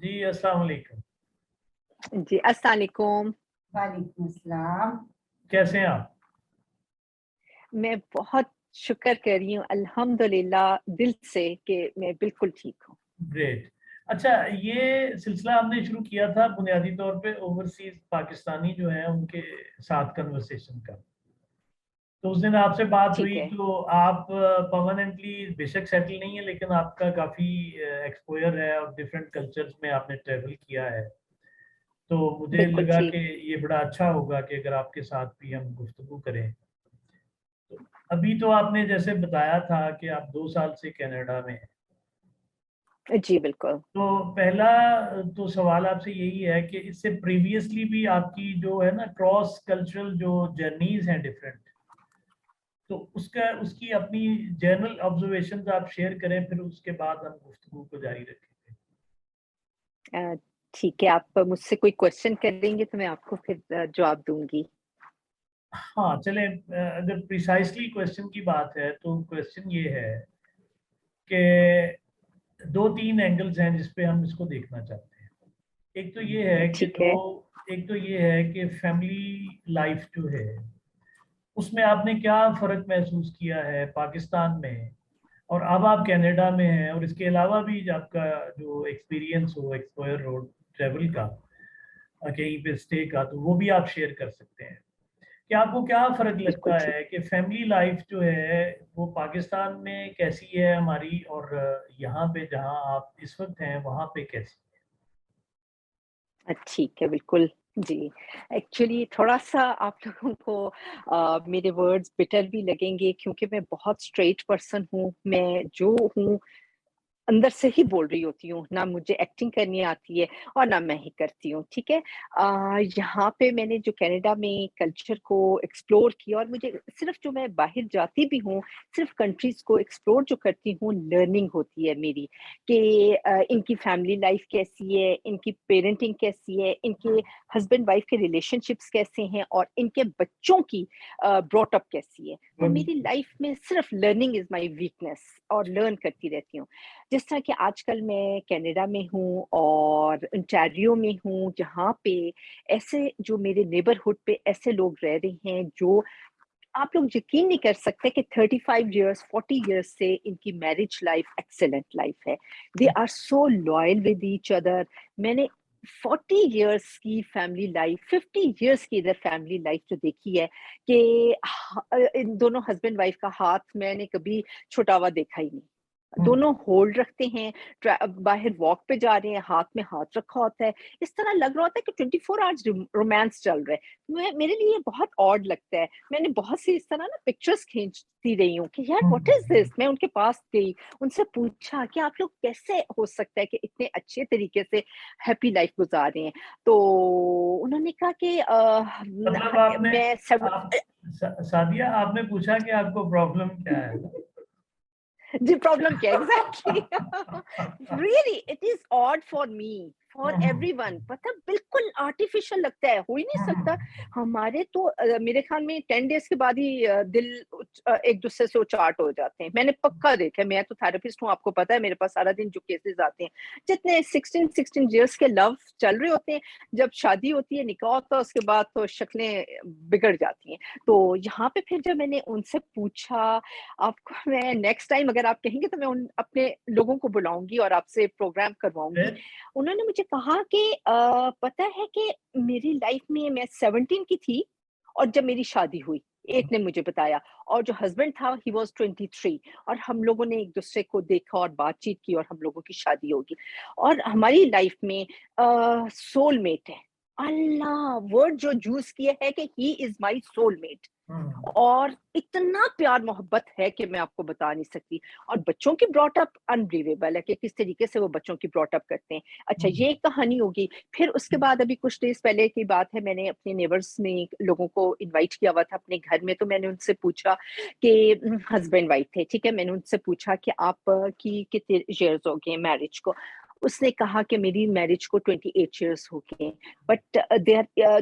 जी, अस्सलाम वालेकुम। जी, अस्सलाम वालेकुम। वालेकुम अस्सलाम। कैसे हैं आप? मैं बहुत शुक्र कर रही हूँ अल्हम्दुलिल्लाह दिल से कि मैं बिल्कुल ठीक हूँ। ग्रेट। अच्छा, ये सिलसिला हमने शुरू किया था बुनियादी तौर पे ओवरसीज़ पाकिस्तानी जो हैं उनके साथ कन्वर्सेशन का। तो उस दिन आपसे बात ठीक हुई है। तो आप परमानेंटली बेशक सेटल नहीं है, लेकिन आपका काफ़ी एक्सपोज़र है और डिफरेंट कल्चर्स में आपने ट्रैवल किया है। तो मुझे बिल्कुल लगा कि ठीक। ये बड़ा अच्छा होगा कि अगर आपके साथ भी हम गुफ्तगू करें। तो अभी तो आपने जैसे बताया था कि आप 2 साल से कनाडा में हैं। जी, बिल्कुल। तो पहला तो सवाल आपसे यही है कि इससे प्रीवियसली भी आपकी जो है ना क्रॉस कल्चरल जो जर्नीज़ हैं डिफरेंट, तो उसका उसकी अपनी जनरल ऑब्जर्वेशंस आप शेयर करें, फिर उसके बाद हम गुफ्तगू को जारी रखेंगे। अ, ठीक है, आप मुझसे कोई क्वेश्चन करेंगे तो मैं आपको फिर जवाब दूँगी। हाँ, चलें, अगर प्रिसाइज़ली क्वेश्चन की बात है तो क्वेश्चन ये है कि 2-3 एंगल्स हैं जिस पे हम इसको देखना चाहते हैं। एक तो ये है कि ठीक है। फैमिली लाइफ़ जो है उसमें आपने क्या फ़र्क महसूस किया है पाकिस्तान में और अब आप कनाडा में हैं, और इसके अलावा भी आपका जो एक्सपीरियंस हो एक्सप्लोयर हो ट्रैवल का, कहीं पे स्टे का, तो वो भी आप शेयर कर सकते हैं कि आपको क्या फ़र्क बिल्कुल लगता ठीक। है कि फैमिली लाइफ जो है वो पाकिस्तान में कैसी है हमारी, और यहाँ पे जहाँ आप इस वक्त हैं वहाँ पे कैसी ठीक है, बिल्कुल। जी, एक्चुअली थोड़ा-सा आप लोगों को मेरे वर्ड्स बिटर भी लगेंगे क्योंकि मैं बहुत स्ट्रेट पर्सन हूँ। मैं जो हूँ अंदर से ही बोल रही होती हूँ, ना मुझे एक्टिंग करनी आती है और ना मैं ही करती हूँ, ठीक है? यहाँ पे मैंने जो कनाडा में कल्चर को एक्सप्लोर किया और मुझे सिर्फ़ जो मैं बाहर जाती भी हूँ, सिर्फ़ कंट्रीज़ को एक्सप्लोर जो करती हूँ, लर्निंग होती है मेरी कि इनकी फैमिली लाइफ़ कैसी है, इनकी पेरेंटिंग कैसी है, इनके हस्बैंड वाइफ़ के रिलेशनशिप्स कैसे हैं और इनके बच्चों की ब्रॉट अप कैसी है। तो है? मेरी लाइफ़ में सिर्फ़ लर्निंग इज़ माय वीकनेस और लर्न करती रहती हूँ। जिस तरह कि आजकल मैं कनाडा में हूँ और ओंटारियो में हूँ, जहाँ पे ऐसे जो मेरे नेबरहुड पे ऐसे लोग रह रहे हैं, जो आप लोग यकीन नहीं कर सकते कि 35 इयर्स, 40 इयर्स से इनकी मैरिज लाइफ एक्सीलेंट लाइफ है। They are so loyal with each other. मैंने 40 इयर्स की फैमिली लाइफ, 50 इयर्स की इधर फैमिली लाइफ जो देखी है कि इन दोनों हस्बैंड वाइफ का हाथ मैंने कभी छुटा हुआ देखा ही नहीं। हुँ, दोनों होल्ड रखते हैं, बाहर वॉक पे जा रहे हैं, हाथ में हाथ रखा होता है। इस तरह लग रहा होता है कि 24 आवर्स रोमांस चल रहा है। मेरे लिए ये बहुत ऑड लगता है। मैंने बहुत सी इस तरह ना पिक्चर्स खींचती रही हूँ कि यार हुँ, व्हाट इज़ दिस? मैं उनके पास गई, उनसे पूछा कि आप लोग कैसे हो सकता है कि इतने अच्छे तरीके से हैप्पी लाइफ गुज़ार रहे हैं? तो उन्होंने कहा कि मतलब आपने मैं सब आप सादिया, आपने पूछा कि आपको प्रॉब्लम क्या है? जी, प्रॉब्लम क्या है? Exactly really it is odd for me, hmm, for hmm, everyone, पता बिल्कुल आर्टिफिशियल लगता है, हो ही नहीं हुँ, सकता। हुँ, हमारे तो मेरे ख़्याल में 10 डेज़ के बाद ही दिल एक-दूसरे से उचाट हो जाते हैं। मैंने पक्का देखा है, मैं तो थेरेपिस्ट हूँ, आपको पता है मेरे पास सारा दिन जो केसेज़ आते हैं, जितने 16 इयर्स के लव चल रहे होते हैं, जब शादी होती है, निकाह होता है, उसके बाद तो शक्लें बिगड़ जाती हैं। तो यहाँ पे फिर जब मैंने उनसे पूछा, आपको मैं नेक्स्ट टाइम अगर आप कहेंगे तो मैं उन अपने लोगों को बुलाऊँगी और आपसे प्रोग्राम करवाऊँगी। फिर? उन्होंने मुझे कहा कि पता है कि मेरी लाइफ में मैं 17 की थी और जब मेरी शादी हुई, एक ने मुझे बताया, और जो हस्बैंड था ही वाज़ 23 और हम लोगों ने एक-दूसरे को देखा और बातचीत की और हम लोगों की शादी होगी। और हमारी लाइफ में सोलमेट है। अल्लाह! वर्ड जो चूज़ किया है कि ही इज़ माय सोलमेट। हुँ, और इतना प्यार-मोहब्बत है कि मैं आपको बता नहीं सकती। और बच्चों की ब्रॉट अप अनबिलीवेबल है कि किस तरीके से वो बच्चों की ब्रॉट अप करते हैं। अच्छा, हुँ, ये एक कहानी होगी। फिर उसके बाद अभी कुछ डेज़ पहले की बात है, मैंने अपने नेबर्स में लोगों को इनवाइट किया हुआ था अपने घर में, तो मैंने उनसे पूछा कि हस्बैंड वाइफ थे, ठीक है? मैंने उनसे पूछा कि आप की कितने ईयर्स हो गए मैरिज को? उसने कहा कि मेरी मैरिज को 28 ईयर्स हो गए हैं, but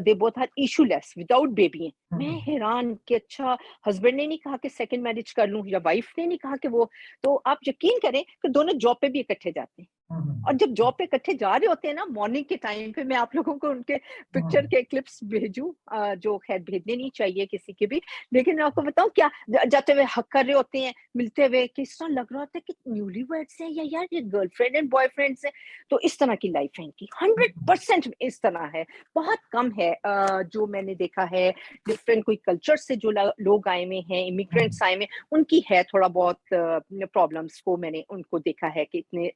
they both are issueless without baby. मैं हुँ। हैरान कि अच्छा, हस्बैंड ने नहीं कहा कि सेकंड मैरिज कर लूँ या वाइफ ने नहीं कहा कि वो, तो आप यकीन करें कि दोनों जॉब पे भी इकट्ठे जाते हैं। और जब जॉब पे इकट्ठे जा रहे होते हैं ना मॉर्निंग के टाइम पे, मैं आप लोगों को उनके पिक्चर के क्लिप्स भेजूं, जो खैर भेजने नहीं चाहिए किसी के भी, लेकिन मैं आपको बताऊं क्या, जाते हुए हक कर रहे होते हैं, मिलते हुए किस तरह लग रहा होता है कि न्यूली वर्ड्स हैं या यार ये गर्लफ्रेंड एंड बॉयफ्रेंड्स हैं। तो इस तरह की लाइफ है इनकी, 100% इस तरह है। बहुत कम है जो मैंने देखा है डिफरेंट कोई कल्चर से जो लोग आए हुए हैं, इमिग्रेंट्स आए हुए, उनकी है थोड़ा बहुत प्रॉब्लम्स को मैंने उनको देखा है कि इतने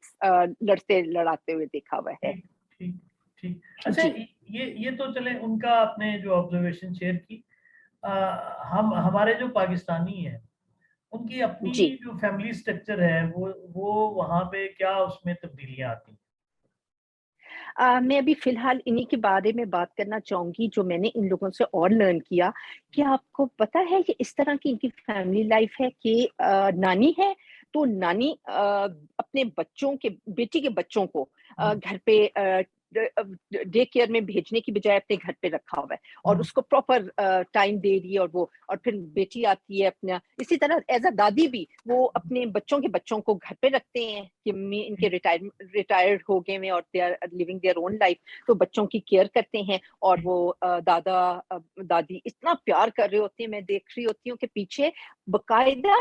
लड़ते लड़ाते हुए देखा हुआ है। ठीक ठीक ठीक। अच्छा, जी ये तो चले उनका आपने जो ऑब्जर्वेशन शेयर की। हम हमारे जो पाकिस्तानी हैं उनकी अपनी जी। जो फैमिली स्ट्रक्चर है वो वहाँ पे क्या उसमें तब्दीलियां आती हैं? मैं अभी फ़िलहाल इन्हीं के बारे में बात करना चाहूँगी जो मैंने इन लोगों से और लर्न किया। कि आपको पता है कि इस तरह की इनकी फैमिली लाइफ़ है कि नानी है, तो नानी अपने बच्चों के बेटी के बच्चों को हम्म, घर पे डे केयर में भेजने की बजाय अपने घर पे रखा हुआ है और हम्म, उसको प्रॉपर टाइम दे रही है, और फिर बेटी आती है अपना इसी तरह एज़ अ दादी भी वो अपने बच्चों के बच्चों को घर पे रखते हैं कि मम्मी इनके रिटायर्ड हो गए हैं और they are living their own life, तो बच्चों की केयर करते हैं। और वो दादा दादी इतना प्यार कर रहे होते हैं, मैं देख रही होती हूँ कि पीछे बकायदा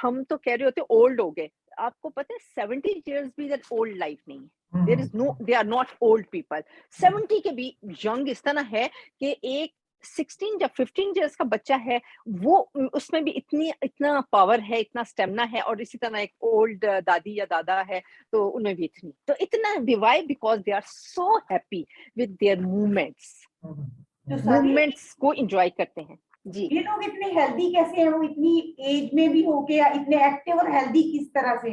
हम तो कह रहे होते हैं ओल्ड हो गए, आपको पता है 70 इयर्स भी दैट ओल्ड लाइफ नहीं है। There is no, they are not old people. 70 के भी यंग इस तरह है कि एक 16 या 15 इयर्स का बच्चा है, वो उसमें भी इतना पावर है, इतना स्टेमिना है, और इसी तरह एक ओल्ड दादी या दादा है तो उनमें भी इतनी, तो इतना why because they are so happy with their movements, hmm, तो हम्म, सादी मूवमेंट्स को एंजॉय करते हैं। जी। ये लोग इतने हेल्दी कैसे हैं? वो इतनी एज में भी होके या इतने एक्टिव और हेल्दी किस तरह से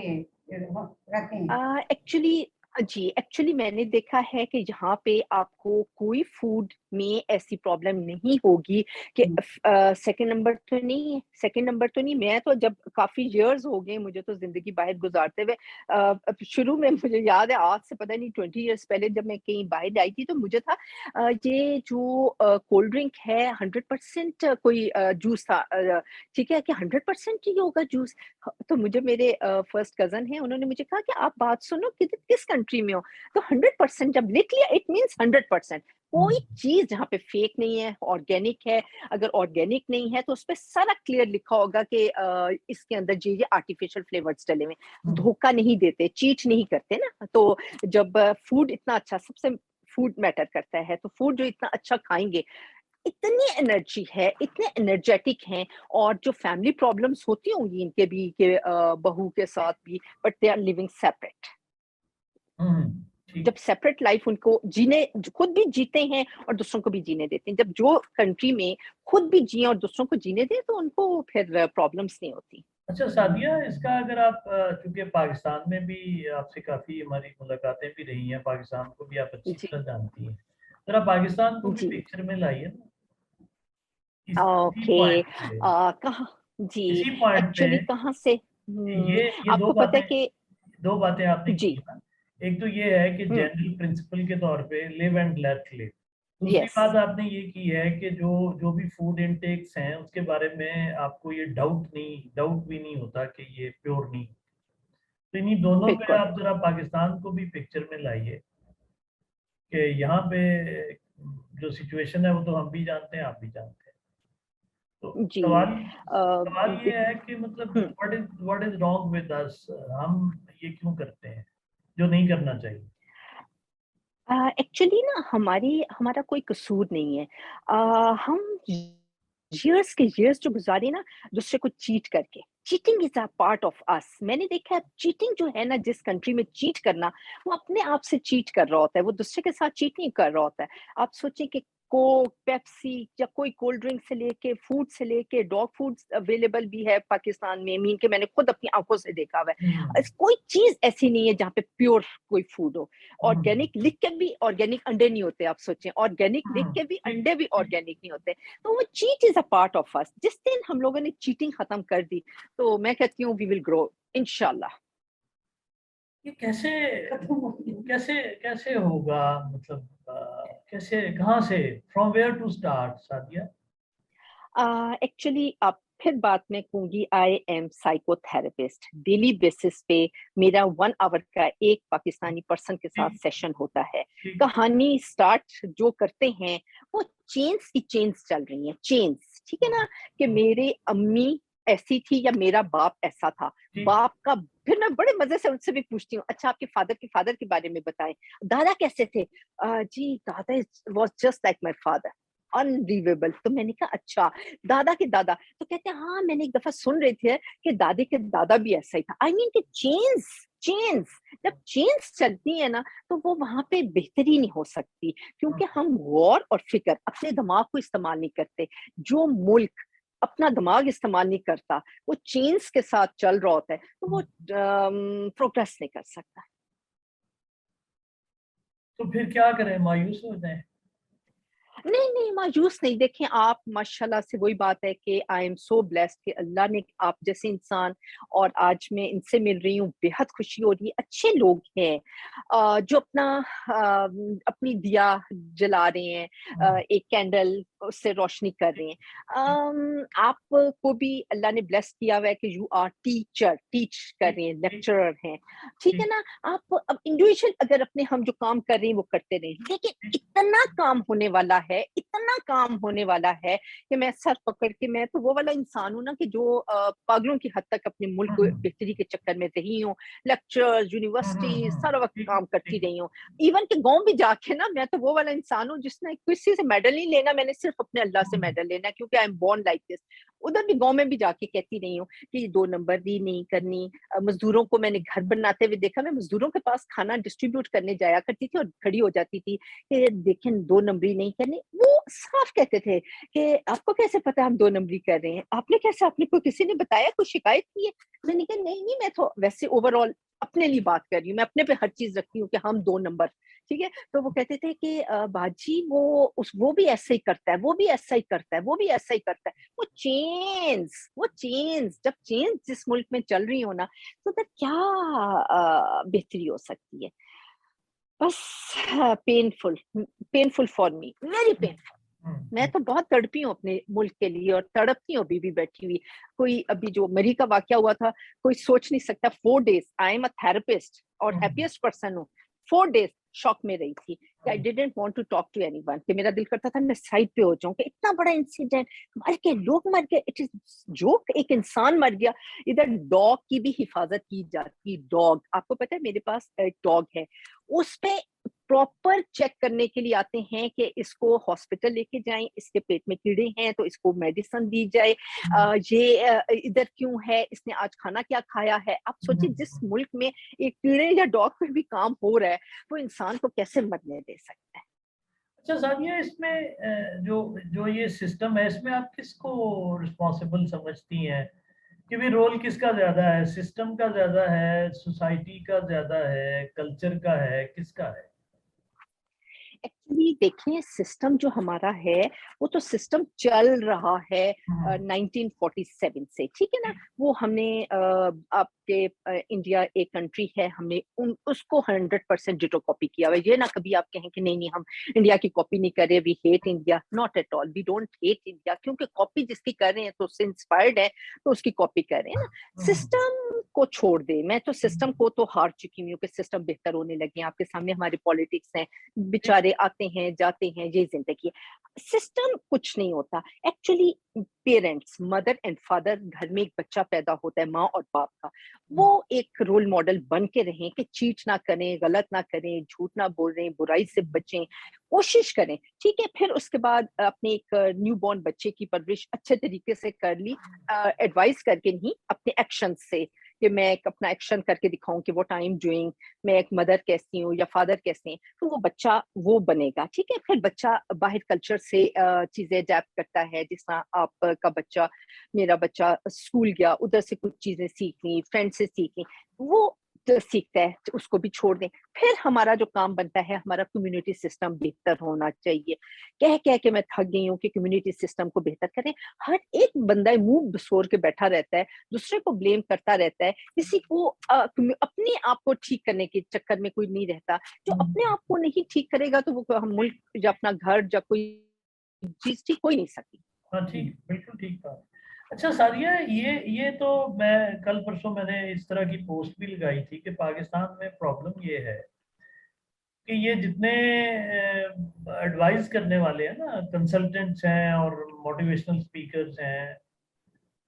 रहते हैं? एक्चुअली जी, एक्चुअली मैंने देखा है कि यहाँ पे आपको कोई फूड में ऐसी प्रॉब्लम नहीं होगी कि सेकंड नंबर तो नहीं है, सेकंड नंबर तो नहीं, मैं तो जब काफ़ी इयर्स हो गए मुझे तो ज़िंदगी बाहर गुज़ारते हुए, अब शुरू में मुझे याद है आज से पता नहीं 20 इयर्स पहले जब मैं कहीं बाहर आई थी तो मुझे था ये जो कोल्ड ड्रिंक है 100% कोई जूस था, ठीक है कि 100% ही होगा जूस। तो मुझे मेरे फर्स्ट कज़न हैं, उन्होंने मुझे कहा कि आप बात सुनो कि किस कंट्री में हो? तो 100% जब लिख लिया इट मीन्स 100%, कोई हम्म, चीज़ जहाँ पे फेक नहीं है, ऑर्गेनिक है। अगर ऑर्गेनिक नहीं है तो उसपे सारा क्लियर लिखा होगा कि इसके अंदर ये आर्टिफिशियल फ्लेवर्स डले हुए हैं। हम्म, धोखा नहीं देते, चीट नहीं करते ना। तो जब फूड इतना अच्छा, सबसे फूड मैटर करता है, तो फूड जो इतना अच्छा खाएँगे, इतनी एनर्जी है, इतने एनर्जेटिक हैं, और जो फैमिली प्रॉब्लम्स होती होंगी इनके भी कि बहू के साथ भी, but they are living separate. ठीक। जब सेपरेट लाइफ उनको जीने, खुद भी जीते हैं और दूसरों को भी जीने देते हैं। जब जो कंट्री में खुद भी जिए और दूसरों को जीने दें तो उनको फिर प्रॉब्लम्स नहीं होती। अच्छा सादिया, इसका अगर आप चूंकि पाकिस्तान में भी आपसे काफी हमारी मुलाकातें भी रही हैं, पाकिस्तान को भी आप अच्छी जी। तरह जानती हैं, जरा पाकिस्तान को भी जी। पिक्चर में लाइए ना, इसी ओके। पॉइंट पे, कहाँ? जी। इसी पॉइंट पे। एक्चुअली कहाँ से? ये दो आपको पता बातें, है कि आपने की जी। है ना। एक तो ये है कि हम्म। जनरल प्रिंसिपल के तौर पे लिव एंड लेट लिव। दूसरी यस। बात आपने ये की है कि जो जो भी फूड इनटेक्स हैं उसके बारे में आपको ये डाउट भी नहीं होता कि ये प्योर नहीं। तो इन्हीं दोनों में बिल्कुल। आप जरा पाकिस्तान को भी पिक्चर में लाइए कि यहाँ पे जो सिचुएशन है वो तो हम भी जानते हैं, आप भी जानते हैं। तो जी। सवाल अ, सवाल ये है कि मतलब hmm. What is wrong with us, हम ये क्यों करते हैं जो नहीं करना चाहिए? एक्चुअली ना हमारा कोई कसूर नहीं है। हम ईयर्स के ईयर्स जो गुजारे ना दूसरे को चीट करके, cheating is a part of us. मैंने देखा है चीटिंग जो है ना, जिस कंट्री में चीट करना, वो अपने आप से चीट कर रहा होता है, वो दूसरे के साथ चीट नहीं कर रहा होता है। आप सोचें कि कोक, पेप्सी या कोई कोल्ड ड्रिंक से लेके फूड से लेके डॉग फूड अवेलेबल भी है पाकिस्तान में, मीन के मैंने खुद अपनी आंखों से देखा हुआ हम्म, है। कोई चीज ऐसी नहीं है जहाँ पे प्योर कोई फूड हो। हम्म, ऑर्गेनिक लिख के भी ऑर्गेनिक अंडे नहीं होते, आप सोचें, ऑर्गेनिक लिख के भी ठीक अंडे भी ठीक। ऑर्गेनिक नहीं होते। तो वो cheat is a part of us. जिस दिन हम लोगों ने चीटिंग खत्म कर दी तो मैं कहती हूँ वी विल ग्रो इंशाल्लाह। ये कैसे खत्म हो गई। कैसे कैसे होगा, मतलब कैसे, कहाँ से, from where to start Sadia? Actually आप फिर बात मैं कहूंगी, I am psychotherapist. Daily basis पे मेरा 1 आवर का एक पाकिस्तानी पर्सन के साथ ठीक सेशन होता है। ठीक कहानी स्टार्ट जो करते हैं वो चेन्स की चेन्स चल रही हैं, चेन्स, ठीक है ना, कि मेरे अम्मी ऐसी थी या मेरा बाप ऐसा था, ठीक बाप का। फिर मैं बड़े मजे से उनसे भी पूछती हूँ, अच्छा आपके फादर के बारे में बताएं, दादा कैसे थे? जी दादा was just like my father, unbelievable. तो मैंने कहा अच्छा, दादा के दादा? तो कहते हैं हाँ, मैंने एक दफा सुन रहे थे कि दादी के दादा भी ऐसा ही था। आई मीन कि चेन्स, चेन्स, जब चेन्स चलती है ना तो वो वहां पे बेहतरी नहीं हो सकती, क्योंकि हम गौर और फिक्र, अपने दिमाग को इस्तेमाल नहीं करते। जो मुल्क अपना दिमाग इस्तेमाल नहीं करता, वो चेन्स के साथ चल रहा होता है, तो वो प्रोग्रेस नहीं कर सकता। तो फिर क्या करें, मायूस हो जाए? नहीं नहीं, मायूस नहीं। देखें आप, माशाल्लाह से वही बात है कि आई एम सो ब्लेस्ड कि अल्लाह ने आप जैसे इंसान, और आज मैं इनसे मिल रही हूँ, बेहद खुशी हो रही है। अच्छे लोग हैं जो अपनी दिया जला रहे हैं, एक कैंडल उससे रोशनी कर रहे हैं। आपको भी अल्लाह ने ब्लेस किया हुआ है कि यू आर टीचर, टीच कर रहे हैं, लेक्चरर हैं, ठीक है ना। आप अब इंडिविजुअल अगर अपने हम जो काम कर रहे हैं वो करते रहें, लेकिन इतना काम होने वाला है, इतना काम होने वाला है कि मैं सर पकड़ के, मैं तो वो वाला इंसान हूँ ना कि जो पागलों की हद तक अपने मुल्क को बेहतरी के चक्कर में रही हूँ, लेक्चर, यूनिवर्सिटी, सारा वक्त काम करती रही हूँ। इवन के गांव भी जाके ना, मैं तो वो वाला इंसान हूँ जिसने किसी से मेडल नहीं लेना, मैंने सिर्फ अपने अल्लाह से मेडल लेना, क्योंकि I am born like this. उधर भी गांव में भी जाके कहती रही हूँ कि 2 नंबर नहीं करनी। मजदूरों को मैंने घर बनाते हुए देखा, मैं मजदूरों के पास खाना डिस्ट्रीब्यूट करने जाया करती थी और खड़ी हो जाती थी कि देखें 2 नंबरी नहीं करनी। वो साफ कहते थे कि आपको कैसे पता हम 2 नंबरी कर रहे हैं, आपने कैसे, आपने को किसी ने बताया, कोई शिकायत की है? मैंने कहा नहीं नहीं, मैं तो वैसे ओवरऑल अपने लिए बात कर रही हूँ, मैं अपने पे हर चीज रखती हूँ कि हम 2 नंबर, ठीक है। तो वो कहते थे कि बाजी वो भी ऐसा ही करता है, वो भी ऐसा ही करता है, वो भी ऐसा ही करता है। वो चेन्स जब चेन्स जिस मुल्क में चल रही हो ना, तो उधर क्या बेहतरी हो सकती है? बस painful, painful for me, very painful. मैं तो बहुत तड़पी हूँ अपने मुल्क के लिए और तड़पती हूँ अभी भी बैठी हुई। कोई अभी जो मरी का वाकया हुआ था, कोई सोच नहीं सकता। 4 days, I am a therapist और हैप्पीएस्ट पर्सन हूँ। 4 days शॉक में रही थी कि I didn't want to talk to anyone, कि मेरा दिल करता था मैं साइड पे हो जाऊं, कि इतना बड़ा इंसिडेंट, मर के लोग मर गए, इट इज जोक, एक इंसान मर गया। इधर डॉग की भी हिफाजत की जाती। डॉग, आपको पता है मेरे पास एक डॉग है, उस पे प्रॉपर चेक करने के लिए आते हैं कि इसको हॉस्पिटल लेके जाएं, इसके पेट में कीड़े हैं तो इसको मेडिसिन दी जाए, इधर क्यों है, इसने आज खाना क्या खाया है। आप सोचिए जिस मुल्क में एक कीड़े या डॉग पर भी काम हो रहा है, वो इंसान को कैसे मरने दे सकता है? अच्छा सादिया, इसमें जो जो ये सिस्टम है, इसमें आप किसको रिस्पॉन्सिबल समझती हैं कि भी रोल किसका ज्यादा है? सिस्टम का ज्यादा है, सोसाइटी का ज्यादा है, कल्चर का है, किसका है? एक्चुअली देखिए, सिस्टम जो हमारा है वो तो सिस्टम चल रहा है 1947 से, ठीक है ना। वो हमने आपके इंडिया एक कंट्री है, हमने उसको 100% डिटो कॉपी किया हुआ है। ये ना कभी आप कहें कि नहीं नहीं हम इंडिया की कॉपी नहीं कर रहे, we hate India, not at all, we don't hate India, क्योंकि कॉपी जिसकी कर रहे हैं तो उससे इंस्पायर्ड है तो उसकी कॉपी कर रहे हैं ना। सिस्टम को छोड़ दे, मैं तो सिस्टम को तो हार चुकी हूँ कि सिस्टम बेहतर होने लगे हैं। आपके सामने हमारी पॉलिटिक्स है, बेचारे आते हैं जाते हैं, ये जिंदगी है। सिस्टम कुछ नहीं होता actually. Parents, mother and father, घर में एक बच्चा पैदा होता है माँ और बाप का, वो एक रोल मॉडल बन के रहें कि चीट ना करें, गलत ना करें, झूठ ना बोल रहे, बुराई से बचें, कोशिश करें, ठीक है। फिर उसके बाद अपने एक न्यू बॉर्न बच्चे की परवरिश अच्छे तरीके से कर ली, एडवाइस करके नहीं, अपने एक्शन से, कि मैं एक अपना एक्शन करके दिखाऊं कि व्हाट आई एम डूइंग, मैं एक मदर कैसी हूँ या फादर कैसे हैं, तो वो बच्चा वो बनेगा, ठीक है। फिर बच्चा बाहर कल्चर से चीजें अडेप्ट करता है, जिस तरह आपका बच्चा, मेरा बच्चा स्कूल गया, उधर से कुछ चीजें सीख ली, फ्रेंड से सीख ली, वो जो सीखता है तो उसको भी छोड़ दें। फिर हमारा जो काम बनता है, हमारा कम्युनिटी सिस्टम बेहतर होना चाहिए। कह कह के मैं थक गई हूँ कि कम्युनिटी सिस्टम को बेहतर करें। हर एक बंदा मुंह बसोर के बैठा रहता है, दूसरे को ब्लेम करता रहता है, किसी को अपने आप को ठीक करने के चक्कर में कोई नहीं रहता। जो अपने आप को नहीं ठीक करेगा तो वो हम मुल्क या अपना घर या कोई चीज ठीक हो ही नहीं सकती। हाँ ठीक, बिल्कुल ठीक बात। अच्छा सारिया, ये तो मैं कल परसों मैंने इस तरह की पोस्ट भी लगाई थी कि पाकिस्तान में प्रॉब्लम ये है कि ये जितने एडवाइस करने वाले हैं ना, कंसल्टेंट्स हैं और मोटिवेशनल स्पीकर्स हैं,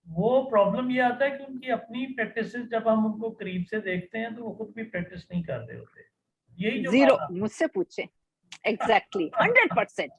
वो प्रॉब्लम ये आता है कि उनकी अपनी प्रैक्टिस, जब हम उनको करीब से देखते हैं तो वो खुद भी प्रैक्टिस नहीं कर रहे होते। यही जो जीरो, बात आप मुझसे पूछे। एग्जैक्टली 100%।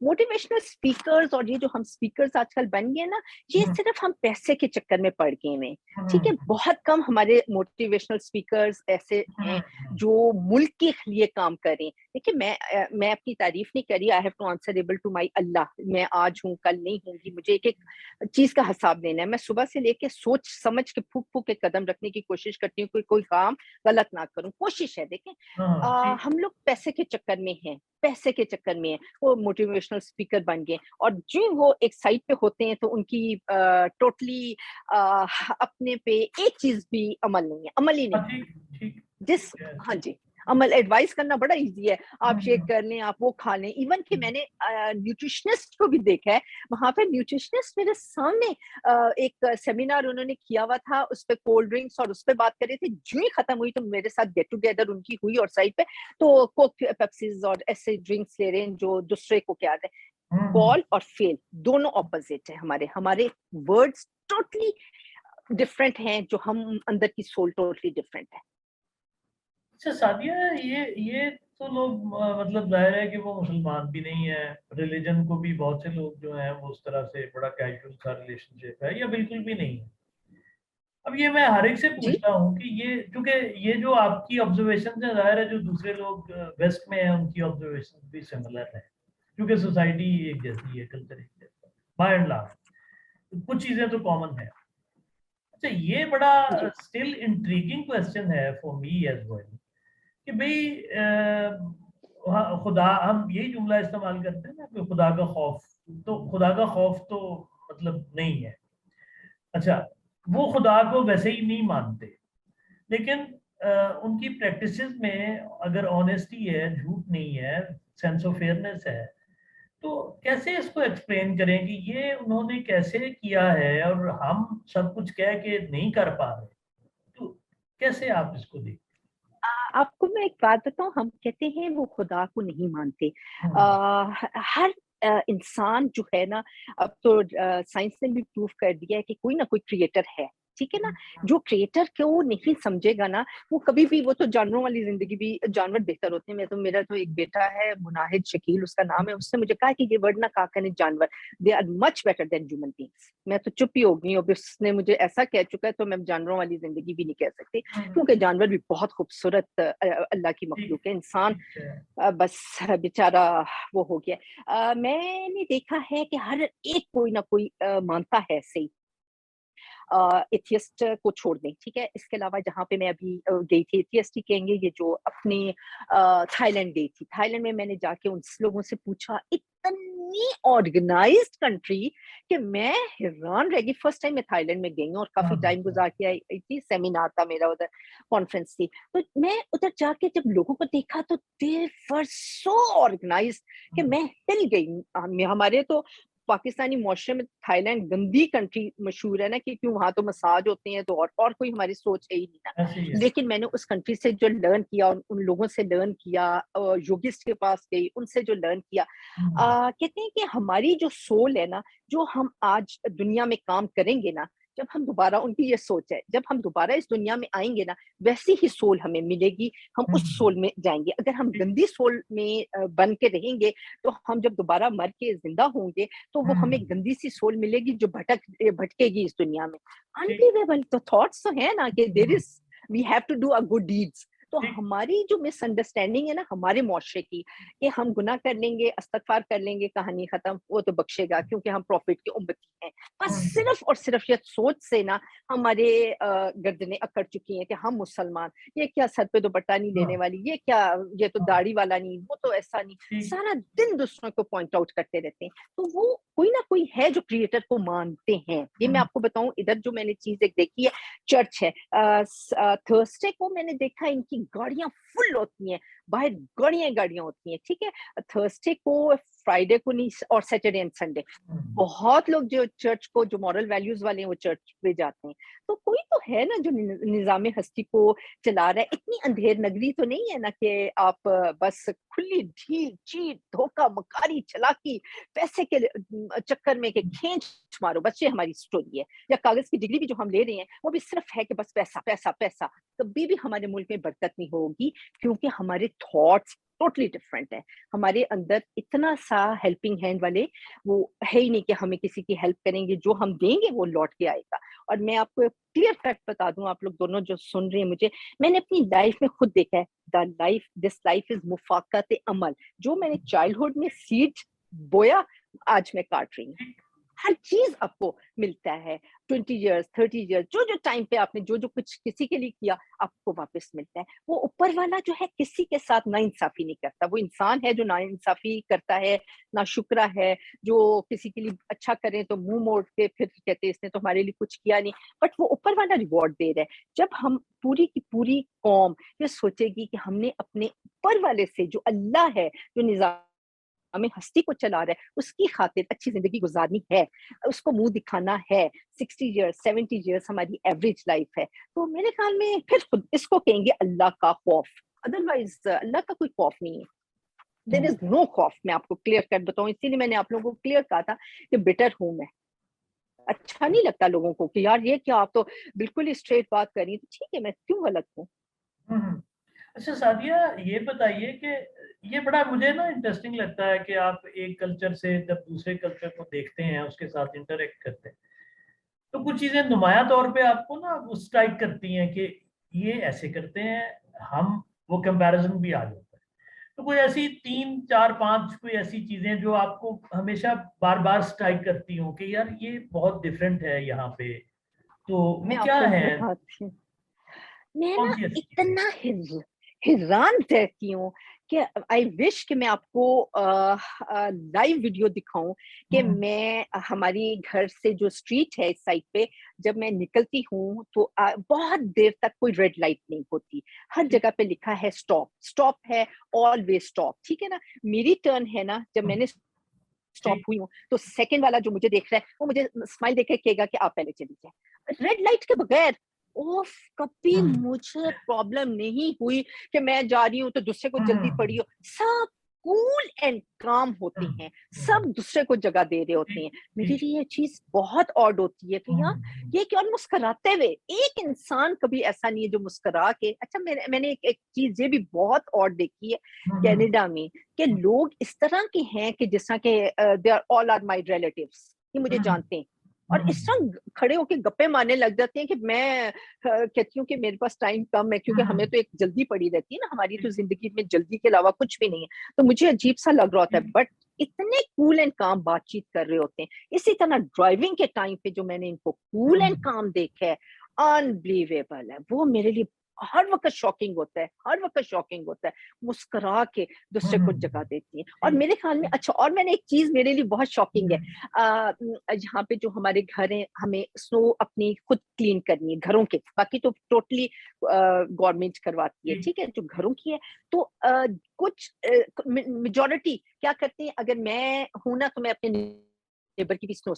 मोटिवेशनल स्पीकर्स और ये जो हम स्पीकर्स आजकल बन गए ना, ये सिर्फ हम पैसे के चक्कर में पड़ गए हैं। ठीक है, बहुत कम हमारे मोटिवेशनल स्पीकर्स ऐसे हैं जो मुल्क के लिए काम करें। देखिए, मैं अपनी तारीफ नहीं करी, I have to answerable to my Allah. मैं आज हूँ, कल नहीं होंगी, मुझे एक एक चीज का हिसाब देना है। मैं सुबह से लेके सोच समझ के फूक फूक के कदम रखने की कोशिश करती हूँ, कोई काम गलत ना करूँ, कोशिश है। देखें, ठीक। हम लोग पैसे के चक्कर में हैं, पैसे के चक्कर में है, वो मोटिवेशनल स्पीकर बन गए, और जो वो एक साइड पे होते हैं तो उनकी टोटली अपने पे एक चीज भी अमल नहीं है, अमल ही नहीं है। ठीक ठीक जिस ठीक है। हाँ जी, अमल एडवाइस करना बड़ा इजी है, आप शेक कर लें, आप वो खा लें। इवन कि मैंने न्यूट्रिशनिस्ट को भी देखा है, वहां पे न्यूट्रिशनिस्ट मेरे सामने एक सेमिनार उन्होंने किया हुआ था, उस पे कोल्ड ड्रिंक्स और उस पे बात कर रहे थे। जो ही खत्म हुई तो मेरे साथ गेट टुगेदर उनकी हुई, और साइड पे तो कोक पेप्सीज और ऐसे ड्रिंक्स ले रहे हैं जो दूसरे को क्या आते हैं। कॉल और फेल दोनों ऑपोजिट है, हमारे हमारे वर्ड्स टोटली डिफरेंट हैं, जो हम अंदर की सोल टोटली डिफरेंट है। अच्छा सादिया, ये तो लोग मतलब जाहिर है कि वो मुसलमान भी नहीं है, रिलीजन को भी बहुत से लोग जो हैं वो उस तरह से बड़ा कैजुअल सा रिलेशनशिप है या बिल्कुल भी नहीं है। अब ये मैं हर एक से जी पूछता हूँ कि ये क्योंकि ये जो आपकी ऑब्जर्वेशन है, जाहिर है जो दूसरे लोग वेस्ट में हैं उनकी ऑब्जर्वेशन भी सिमिलर है, क्योंकि सोसाइटी एक जैसी है, कल्चर एक जैसा, बाय एंड लार्ज कुछ चीजें तो कॉमन है। अच्छा, ये बड़ा जी स्टिल इंट्रीगिंग क्वेश्चन है फॉर मी एज वेल कि भाई खुदा, हम यही जुमला इस्तेमाल करते हैं ना कि खुदा का खौफ, तो खुदा का खौफ तो मतलब नहीं है। अच्छा, वो खुदा को वैसे ही नहीं मानते, लेकिन उनकी प्रैक्टिसेस में अगर ऑनेस्टी है, झूठ नहीं है, सेंस ऑफ फेयरनेस है, तो कैसे इसको एक्सप्लेन करें कि ये उन्होंने कैसे किया है और हम सब कुछ कह के नहीं कर पा रहे। तो कैसे आप इसको देखते आपको मैं एक बात बताऊं, हम कहते हैं वो खुदा को नहीं मानते। हैं? हर इंसान जो है ना, अब तो साइंस ने भी प्रूव कर दिया है कि कोई ना कोई क्रिएटर है। ठीक है ना, जो क्रिएटर को नहीं समझेगा ना, वो कभी भी, वो तो जानवरों वाली जिंदगी भी, जानवर बेहतर होते हैं। मैं तो, मेरा तो एक बेटा है मुनाहिद शकील उसका नाम है, उसने मुझे कहा कि ये वर्ड ना कहा करें, जानवर they are much better than human beings. मैं तो चुप ही हो गई, अब उसने मुझे ऐसा कह चुका है तो मैं जानवरों वाली जिंदगी भी नहीं कह सकती, क्योंकि जानवर भी बहुत खूबसूरत अल्लाह की ठीक मखलूक है। इंसान ठीक है। बस बेचारा वो हो गया। मैंने देखा है कि हर एक कोई ना कोई मानता है सही, एथियस्ट को छोड़ दें। ठीक है, इसके अलावा जहाँ पे मैं अभी गई थी, एथियस्ट ही कहेंगे, ये जो अपने थाईलैंड गई थी, थाईलैंड में मैंने जाके उन लोगों से पूछा, इतनी ऑर्गेनाइज्ड कंट्री कि मैं हैरान रह गई। फर्स्ट टाइम मैं थाईलैंड में गई हूँ और काफी टाइम गुजार के आई थी, सेमिनार था मेरा उधर, कॉन्फ्रेंस थी। तो मैं उधर जाके जब लोगों को देखा तो दे वर सो ऑर्गेनाइज्ड कि मैं हिल गई। हमारे तो पाकिस्तानी मुआशरे में थाईलैंड गंदी कंट्री मशहूर है ना, कि क्यों वहां तो मसाज होते हैं, तो और कोई हमारी सोच है ही नहीं ना। ऐसे ही है। लेकिन मैंने उस कंट्री से जो लर्न किया, उन लोगों से लर्न किया, योगिस्ट के पास गई, उनसे जो लर्न किया, कहते हैं कि हमारी जो सोल है ना, जो हम आज दुनिया में काम करेंगे ना, जब हम दोबारा, उनकी ये सोच है, जब हम दोबारा इस दुनिया में आएंगे ना, वैसी ही सोल हमें मिलेगी, हम उस सोल में जाएंगे। अगर हम गंदी सोल में बन के रहेंगे, तो हम जब दोबारा मर के जिंदा होंगे तो वो हमें गंदी सी सोल मिलेगी जो भटकेगी इस दुनिया में। ठीक अनबिलीवेबल तो थॉट्स तो है ना कि there is, we have to do a good deeds. तो ठीक। हमारी जो मिसअंडरस्टैंडिंग है ना हमारे मुआशरे की, कि हम गुनाह कर लेंगे, इस्तगफार कर लेंगे, कहानी खत्म, वो तो बख्शेगा क्योंकि हम प्रॉफिट की उम्मती हैं। बस सिर्फ और सिर्फ ये सोच से ना हमारे गर्दनें अकड़ चुकी हैं कि हम मुसलमान, ये क्या सर पे दुपट्टा नहीं लेने वाली, ये क्या, ये तो दाढ़ी वाला नहीं, वो तो ऐसा नहीं, ठीक। सारा दिन दूसरों को पॉइंट आउट करते रहते हैं। तो वो कोई ना कोई है जो क्रिएटर को मानते हैं। ये मैं आपको बताऊं, इधर जो मैंने चीज एक देखी है, चर्च है, थर्सडे को मैंने देखा इनकी गाड़ियां फुल होती हैं, बाहर गाड़ियां होती हैं, ठीक है, थर्सडे को, फ्राइडे को नहीं, और सैटरडे एंड संडे। बहुत लोग जो चर्च को, जो मॉरल वैल्यूज वाले हैं, वो चर्च पे जाते हैं। तो कोई तो है ना जो निजाम हस्ती को चला रहा है। इतनी अंधेर नगरी तो नहीं है ना कि आप बस खुली ढील चीट धोखा मकारी चालाकी पैसे के चक्कर में के खींच मारो, बस ये हमारी स्टोरी है। या कागज की डिग्री भी जो हम ले रहे हैं वो भी सिर्फ है कि बस पैसा पैसा पैसा। कभी भी हमारे मुल्क में बरकत नहीं होगी, क्योंकि हमारे थॉट्स टोटली डिफरेंट है। हमारे अंदर इतना सा हेल्पिंग हैंड वाले वो है ही नहीं कि हमें किसी की हेल्प करेंगे, जो हम देंगे वो लौट के आएगा। और मैं आपको क्लियर फैक्ट बता दूं, आप लोग दोनों जो सुन रहे हैं मुझे, मैंने अपनी लाइफ में खुद देखा है, दिस लाइफ इज मुफाकत अमल। जो मैंने चाइल्डहुड में सीड बोया, आज मैं काट रही हूँ। हर चीज आपको मिलता है। 20 इयर्स 30 इयर्स, जो जो टाइम पे आपने जो जो कुछ किसी के लिए किया, आपको वापस मिलता है। वो ऊपर वाला जो है किसी के साथ ना इंसाफी नहीं करता। वो इंसान है जो ना इंसाफी करता है, ना शुक्रा है। जो किसी के लिए अच्छा करे तो मुंह मोड़ के फिर कहते इसने तो हमारे लिए कुछ किया नहीं, बट वो ऊपर वाला रिवॉर्ड दे रहा है। जब हम पूरी की पूरी कौम ये सोचेगी कि हमने अपने ऊपर वाले से, जो अल्लाह है, जो निजाम हमें हस्ती को चला रहा है, उसकी खातिर अच्छी जिंदगी गुजारनी है, उसको मुंह दिखाना है। 60 इयर्स 70 इयर्स हमारी एवरेज लाइफ है। तो मेरे ख्याल में फिर खुद इसको कहेंगे अल्लाह का खौफ। अदरवाइज अल्लाह का कोई खौफ नहीं है। देयर इज नो खौफ। मैं आपको क्लियर कट बताऊं, इसीलिए मैंने आप लोगों को क्लियर कहा था कि बेटर हूं मैं। अच्छा नहीं लगता लोगों को कि यार ये क्या, आप तो बिल्कुल ही स्ट्रेट बात कर रही है, तो ठीक है, मैं क्यों गलत हूँ। अच्छा सादिया, ये बताइए कि ये बड़ा मुझे ना इंटरेस्टिंग लगता है कि आप एक कल्चर से जब दूसरे कल्चर को देखते हैं, उसके साथ इंटरेक्ट करते हैं, तो कुछ चीजें नुमाया तौर पे आपको ना वो स्ट्राइक करती हैं कि ये ऐसे करते हैं हम, वो कंपैरिजन भी आ जाता है। तो कोई ऐसी 3 4 5 कोई ऐसी चीजें जो आपको हमेशा बार बार स्ट्राइक करती हो कि यार ये बहुत डिफरेंट है यहाँ पे, तो मैं वो क्या आपको है? बताती हूँ। मैं कौन ना सी ऐसी चीजें? इतना हैरान रहती हूँ कि आई विश कि मैं आपको लाइव वीडियो दिखाऊं कि मैं हमारी घर से जो स्ट्रीट है इस साइड पे, जब मैं निकलती हूँ तो बहुत देर तक कोई रेड लाइट नहीं होती। हर जगह पे लिखा है स्टॉप, स्टॉप है, ऑलवेज स्टॉप, ठीक है ना। मेरी टर्न है ना, जब मैंने स्टॉप हुई हूँ तो सेकंड वाला जो मुझे देख रहा है वो मुझे स्माइल देकर कहेगा कि आप पहले चली जाए, रेड लाइट के बगैर। ओफ, कभी मुझे प्रॉब्लम नहीं हुई कि मैं जा रही हूँ तो दूसरे को जल्दी पड़ी हो। सब कूल एंड काम होते हैं, सब दूसरे को जगह दे रहे होते हैं। मेरे लिए ये चीज बहुत ऑड होती है कि यार ये क्यों मुस्कुराते हुए एक इंसान कभी ऐसा नहीं है जो मुस्कुरा के। अच्छा, मैंने एक चीज ये भी बहुत ऑड देखी है कनाडा में, कि लोग इस तरह के हैं कि जिस तरह के they are all are my relatives, ये मुझे जानते हैं, और इस तरह खड़े होके गप्पे मारने लग जाते हैं कि मैं कहती हूँ कि मेरे पास टाइम कम है, क्योंकि हमें तो एक जल्दी पड़ी रहती है ना, हमारी तो जिंदगी में जल्दी के अलावा कुछ भी नहीं है। तो मुझे अजीब सा लग रहा होता है, बट इतने कूल एंड काम बातचीत कर रहे होते हैं। इसी तरह ड्राइविंग के टाइम पे जो मैंने इनको कूल एंड काम देखा है, अनबिलीवेबल है। वो मेरे लिए हर वक्त शॉकिंग होता है, हर वक्त शॉकिंग होता है। मुस्कुरा के दूसरे को जगह देती है। और मेरे ख्याल में, अच्छा, और मैंने एक चीज मेरे लिए बहुत शॉकिंग है, यहाँ पे जो हमारे घर हैं, हमें स्नो अपनी खुद क्लीन करनी है घरों के, बाकी तो टोटली गवर्नमेंट करवाती है, ठीक है, जो घरों की है। तो कुछ मेजोरिटी क्या करते हैं, अगर मैं हूं ना तो मैं अपने नेबर की भी स्नो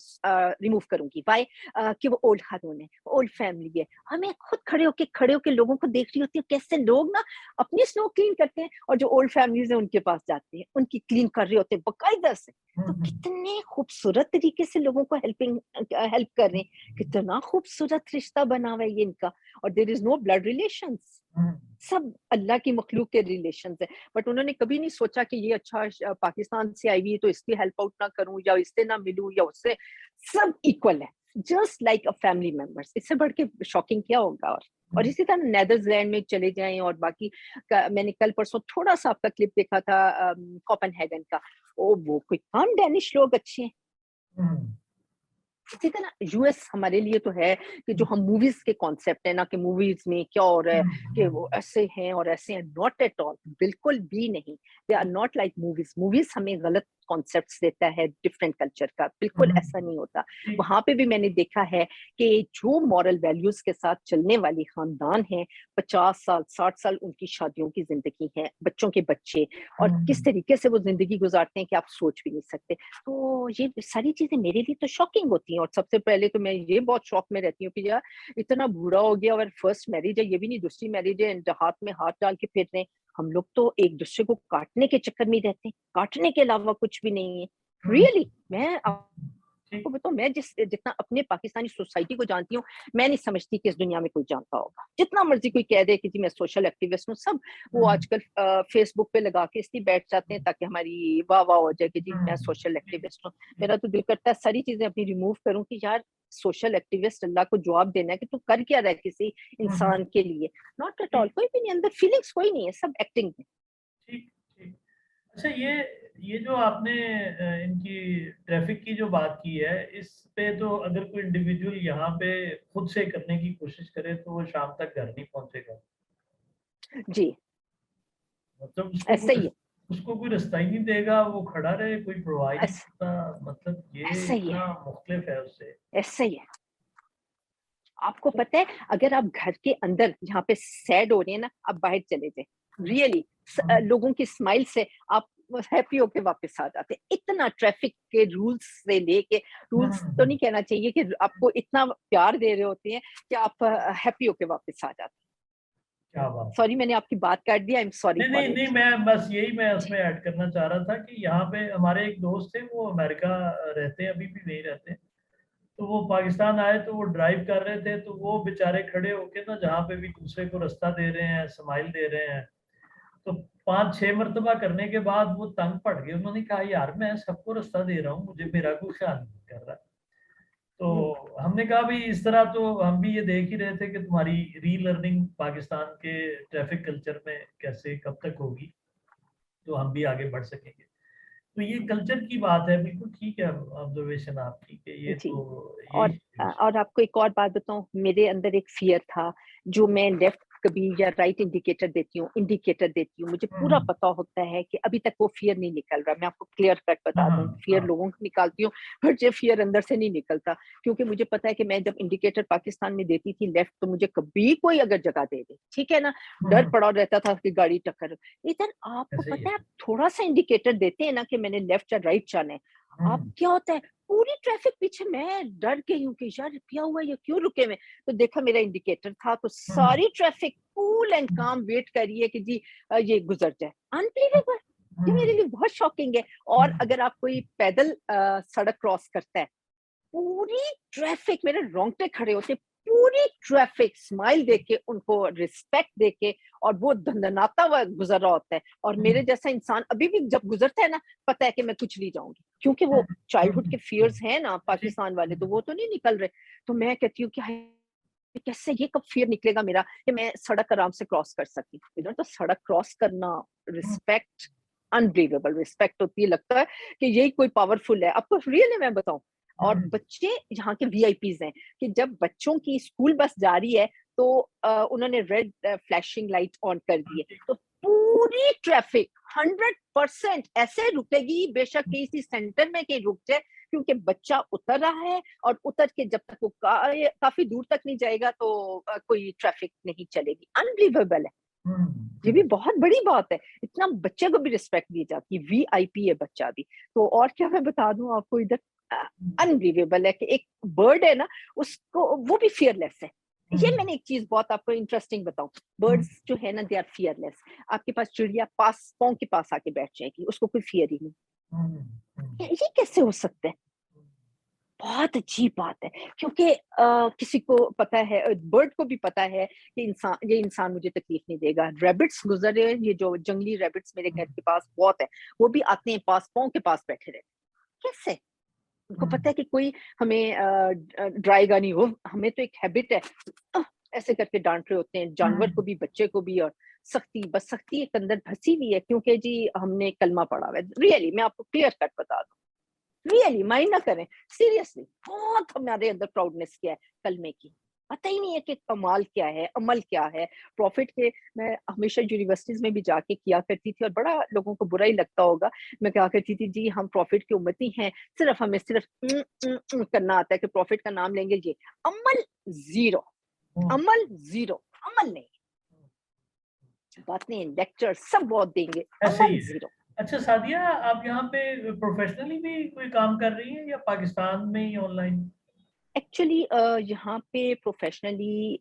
रिमूव करूंगी। वाई? कि वो ओल्ड हारून है, ओल्ड फैमिली है। हमें खुद खड़े होके लोगों को देख रही होती है कैसे लोग ना अपनी स्नो क्लीन करते हैं, और जो ओल्ड फैमिलीज है उनके पास जाते हैं, उनकी क्लीन कर रहे होते हैं बाकायदा से। तो कितने खूबसूरत तरीके से लोगों को हेल्प कर रहे हैं। कितना खूबसूरत रिश्ता बना हुआ है ये इनका। और there is no blood relations, सब अल्लाह की मखलूक के रिलेशन है। बट उन्होंने कभी नहीं सोचा कि ये अच्छा पाकिस्तान से आई हुई है तो इसकी हेल्प आउट ना करूं या इससे ना मिलूं या उससे। सब इक्वल है, just like a family members. इससे बढ़ के शॉकिंग क्या होगा। और इसी तरह नेदरलैंड में चले जाएं, और बाकी मैंने कल परसों थोड़ा सा आपका क्लिप देखा था कोपेनहेगन का। ओ, वो कोई कम डेनिश लोग अच्छे हैं। इसी तरह यूएस हमारे लिए तो है कि जो हम मूवीज के कॉन्सेप्ट है ना, कि मूवीज में क्या हो रहा है कि वो ऐसे हैं और ऐसे हैं, नॉट एट ऑल, बिल्कुल भी नहीं। They are not like movies. Movies हमें गलत कॉन्सेप्ट्स देता है डिफरेंट कल्चर का, बिल्कुल ऐसा नहीं होता। वहां पे भी मैंने देखा है कि जो मॉरल वैल्यूज के साथ चलने वाली खानदान है, 50 साल 60 साल उनकी शादियों की जिंदगी है, बच्चों के बच्चे, और किस तरीके से वो जिंदगी गुजारते हैं कि आप सोच भी नहीं सकते। तो ये सारी चीजें मेरे लिए तो शॉकिंग होती हैं। और सबसे पहले तो मैं ये बहुत शौक में रहती हूँ कि यार इतना बुरा हो गया, और फर्स्ट मैरिज है, ये भी नहीं दूसरी मैरिज है, हाथ में हाथ डाल के फिर रहे हैं। हम लोग तो एक दूसरे को काटने के चक्कर में रहते हैं, काटने के अलावा कुछ भी नहीं है। रियली मैं आपको बताऊं, मैं जितना अपने पाकिस्तानी सोसाइटी को जानती हूँ, मैं नहीं समझती कि इस दुनिया में कोई जानता होगा। जितना मर्जी कोई कह दे कि जी मैं सोशल एक्टिविस्ट हूँ, सब वो आजकल फेसबुक पे लगा के इसलिए बैठ जाते हैं ताकि हमारी वाह वाह हो जाए कि जी मैं सोशल एक्टिविस्ट हूँ। मेरा तो दिल करता है सारी चीजें अपनी रिमूव करूँ कि यार सोशल एक्टिविस्ट अल्लाह को जवाब देना है कि तू कर क्या रहा है किसी इंसान के लिए। नॉट एट ऑल, कोई भी नहीं, अंदर फीलिंग्स कोई नहीं है, सब एक्टिंग है। ठीक ठीक। अच्छा, ये जो आपने इनकी ट्रैफिक की जो बात की है, इस पे तो अगर कोई इंडिविजुअल यहाँ पे खुद से करने की कोशिश करे तो वो शाम तक घर नहीं पहुंचेगा। जी मतलब ऐसा ही है, उसको कोई रास्ता ही नहीं देगा, वो खड़ा रहे, कोई परवाह ही नहीं ऐसा करता। मतलब ये ऐसा ही है, इतना मुख्तलिफ है उससे। ऐसा ही है। आपको पता है, अगर आप घर के अंदर जहाँ पे सैड हो रहे हैं ना, आप बाहर चले जाए, रियली लोगों की स्माइल से आप हैप्पी होके वापस आ जाते हैं। इतना ट्रैफिक के रूल्स से लेके, रूल्स तो नहीं कहना चाहिए, कि आपको इतना प्यार दे रहे होते हैं कि आप हैप्पी होके वापस आ जाते हैं। क्या बात। सॉरी मैंने आपकी बात काट दी, आई एम सॉरी नहीं फॉर नहीं नहीं, इट। मैं बस यही मैं उसमें ऐड करना चाह रहा था कि यहाँ पे हमारे एक दोस्त थे, वो अमेरिका रहते हैं, अभी भी नहीं रहते। तो वो पाकिस्तान आए तो वो ड्राइव कर रहे थे, तो वो बेचारे खड़े होके ना जहाँ पे भी दूसरे को रास्ता दे रहे हैं, स्माइल दे रहे हैं, तो 5-6 मरतबा करने के बाद वो तंग पड़ गए। उन्होंने कहा यार मैं सबको रास्ता दे रहा हूँ, मुझे मेरा कोई ख्याल नहीं कर रहा। तो हमने कहा भाई इस तरह तो हम भी ये देख ही रहे थे कि तुम्हारी रीलर्निंग पाकिस्तान के ट्रैफिक कल्चर में कैसे कब तक होगी, तो हम भी आगे बढ़ सकेंगे। तो ये कल्चर की बात है, बिल्कुल ठीक है ऑब्जर्वेशन आपकी कि ये जी, तो और यही। आपको एक और बात बताऊं, मेरे अंदर एक फियर था, जो मैं लेफ्ट कभी या राइट इंडिकेटर देती हूँ, मुझे पूरा हम्म, पता होता है कि अभी तक वो फियर नहीं निकल रहा। मैं आपको क्लियर कट हाँ बता दूं, हाँ फियर हाँ, लोगों को निकालती हूँ, पर जो फियर अंदर से नहीं निकलता, क्योंकि मुझे पता है कि मैं जब इंडिकेटर पाकिस्तान में देती थी लेफ्ट, तो मुझे कभी कोई अगर जगह दे दे, ठीक है ना, डर हम्म, पड़ा रहता था कि गाड़ी टक्कर। इधर आपको ऐसे ही पता है। है, आप थोड़ा सा इंडिकेटर देते हैं ना कि मैंने लेफ्ट या राइट जाना है, आप हम्म, क्या होता है, पूरी ट्रैफिक पीछे, मैं डर गई हूँ कि यार क्या हुआ, ये क्यों रुके हुए। तो देखा मेरा इंडिकेटर था, तो हम्म, सारी ट्रैफिक कूल एंड काम वेट करिए कि जी ये गुजर जाए। अनबिलीवेबल, ये मेरे हम्म, लिए बहुत शॉकिंग है। और अगर आप कोई पैदल सड़क क्रॉस करता है, पूरी ट्रैफिक, मेरे रोंगटे खड़े होते, पूरी ट्रैफिक स्माइल देके, उनको रिस्पेक्ट देके, और वो धंधनाता हुआ गुजर रहा होता है। और मेरे जैसा इंसान अभी भी जब गुजरता है ना, पता है कि मैं कुछ नहीं जाऊंगी, क्योंकि वो चाइल्डहुड के फियर्स हैं ना ठीक। पाकिस्तान वाले, तो वो तो नहीं निकल रहे। तो मैं कहती हूँ कि हाय, कैसे ये कब फियर निकलेगा मेरा कि मैं सड़क आराम से क्रॉस कर सकती। इधर तो सड़क क्रॉस करना, रिस्पेक्ट, अनबिलीवेबल रिस्पेक्ट होती है, लगता है कि यही कोई पावरफुल है। आपको रियली मैं बताऊं, और बच्चे यहाँ के वीआईपीज हैं, कि जब बच्चों की स्कूल बस जा रही है, तो उन्होंने रेड फ्लैशिंग लाइट ऑन कर दी है, तो पूरी ट्रैफिक 100% ऐसे रुकेगी, बेशक किसी सेंटर में कहीं रुक जाए, क्योंकि बच्चा उतर रहा है, और उतर के जब तक वो काफी दूर तक नहीं जाएगा, तो कोई ट्रैफिक नहीं चलेगी। अनबिलीवेबल है, ये भी बहुत बड़ी बात है। इतना बच्चे को भी रिस्पेक्ट दी जाती है, वीआईपी है बच्चा भी। तो और क्या मैं बता दूं आपको, इधर अनबिलीवेबल है कि एक बर्ड है ना, उसको, वो भी फियरलेस है। ये मैंने एक चीज बहुत आपको इंटरेस्टिंग बताऊं, बर्ड्स जो है ना, दे आर फियरलेस। आपके पास चिड़िया पास पाँव के पास आके बैठ जाएगी, उसको कोई फियर ही नहीं। ये कैसे हो सकता है, बहुत अजीब बात है। क्योंकि किसी को पता है, बर्ड को भी पता है कि ये इंसान मुझे तकलीफ नहीं देगा। रैबिट्स गुजर रहे हैं, ये जो जंगली रैबिट्स मेरे घर के पास बहुत है, वो भी आते हैं, पास पाँव के पास बैठे रहते हैं। कैसे, उनको पता है कि कोई हमें ड्राएगा नहीं। वो हमें तो एक हैबिट है, ऐसे करके डांट रहे होते हैं, जानवर को भी, बच्चे को भी। और सख्ती, बस सख्ती एक अंदर धसी हुई है, क्योंकि जी हमने कलमा पढ़ा हुआ है। रियली मैं आपको क्लियर कट बता दूं, रियली माइंड ना करें, सीरियसली बहुत हमारे अंदर प्राउडनेस किया है कलमे की। पता ही नहीं है कि कमाल क्या है, अमल क्या है। प्रॉफिट के मैं हमेशा यूनिवर्सिटीज़ में भी जाके किया करती थी और बड़ा लोगों को बुरा ही लगता होगा। मैं कहा करती थी, जी हम प्रॉफिट की उम्मती हैं, सिर्फ़ हमें सिर्फ़ करना आता है कि प्रॉफिट का नाम लेंगे ये। अमल ज़ीरो, हम्म, अमल ज़ीरो, अमल नहीं। बातें, लेक्चर सब बहुत देंगे, ऐसे ही अमल है। ज़ीरो। अच्छा सादिया, आप यहाँ पे प्रोफेशनली भी कोई काम कर रही हैं या पाकिस्तान में ही ऑनलाइन? एक्चुअली यहाँ पे प्रोफ़ेशनली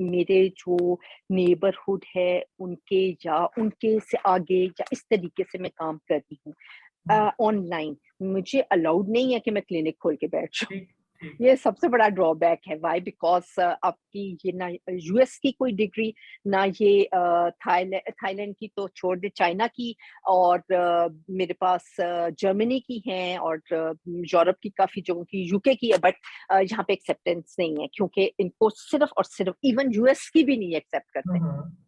मेरे जो नेबरहुड है उनके या उनके से आगे या इस तरीके से मैं काम कर रही हूँ। ऑनलाइन मुझे अलाउड नहीं है कि मैं क्लिनिक खोल के बैठ जाऊँ। ठीक ठीक। ये सबसे बड़ा ड्रॉबैक है। व्हाई? बिकॉज़ आपकी ये ना यूएस की कोई डिग्री, ना ये थाईलैंड की तो छोड़ दें, चाइना की, और मेरे पास जर्मनी की हैं, और यूरोप की काफ़ी जगहों की, यूके की है, बट यहाँ पे एक्सेप्टेंस नहीं है क्योंकि इनको सिर्फ़ और सिर्फ़ इवन यूएस की भी नहीं एक्सेप्ट करते। हाँ,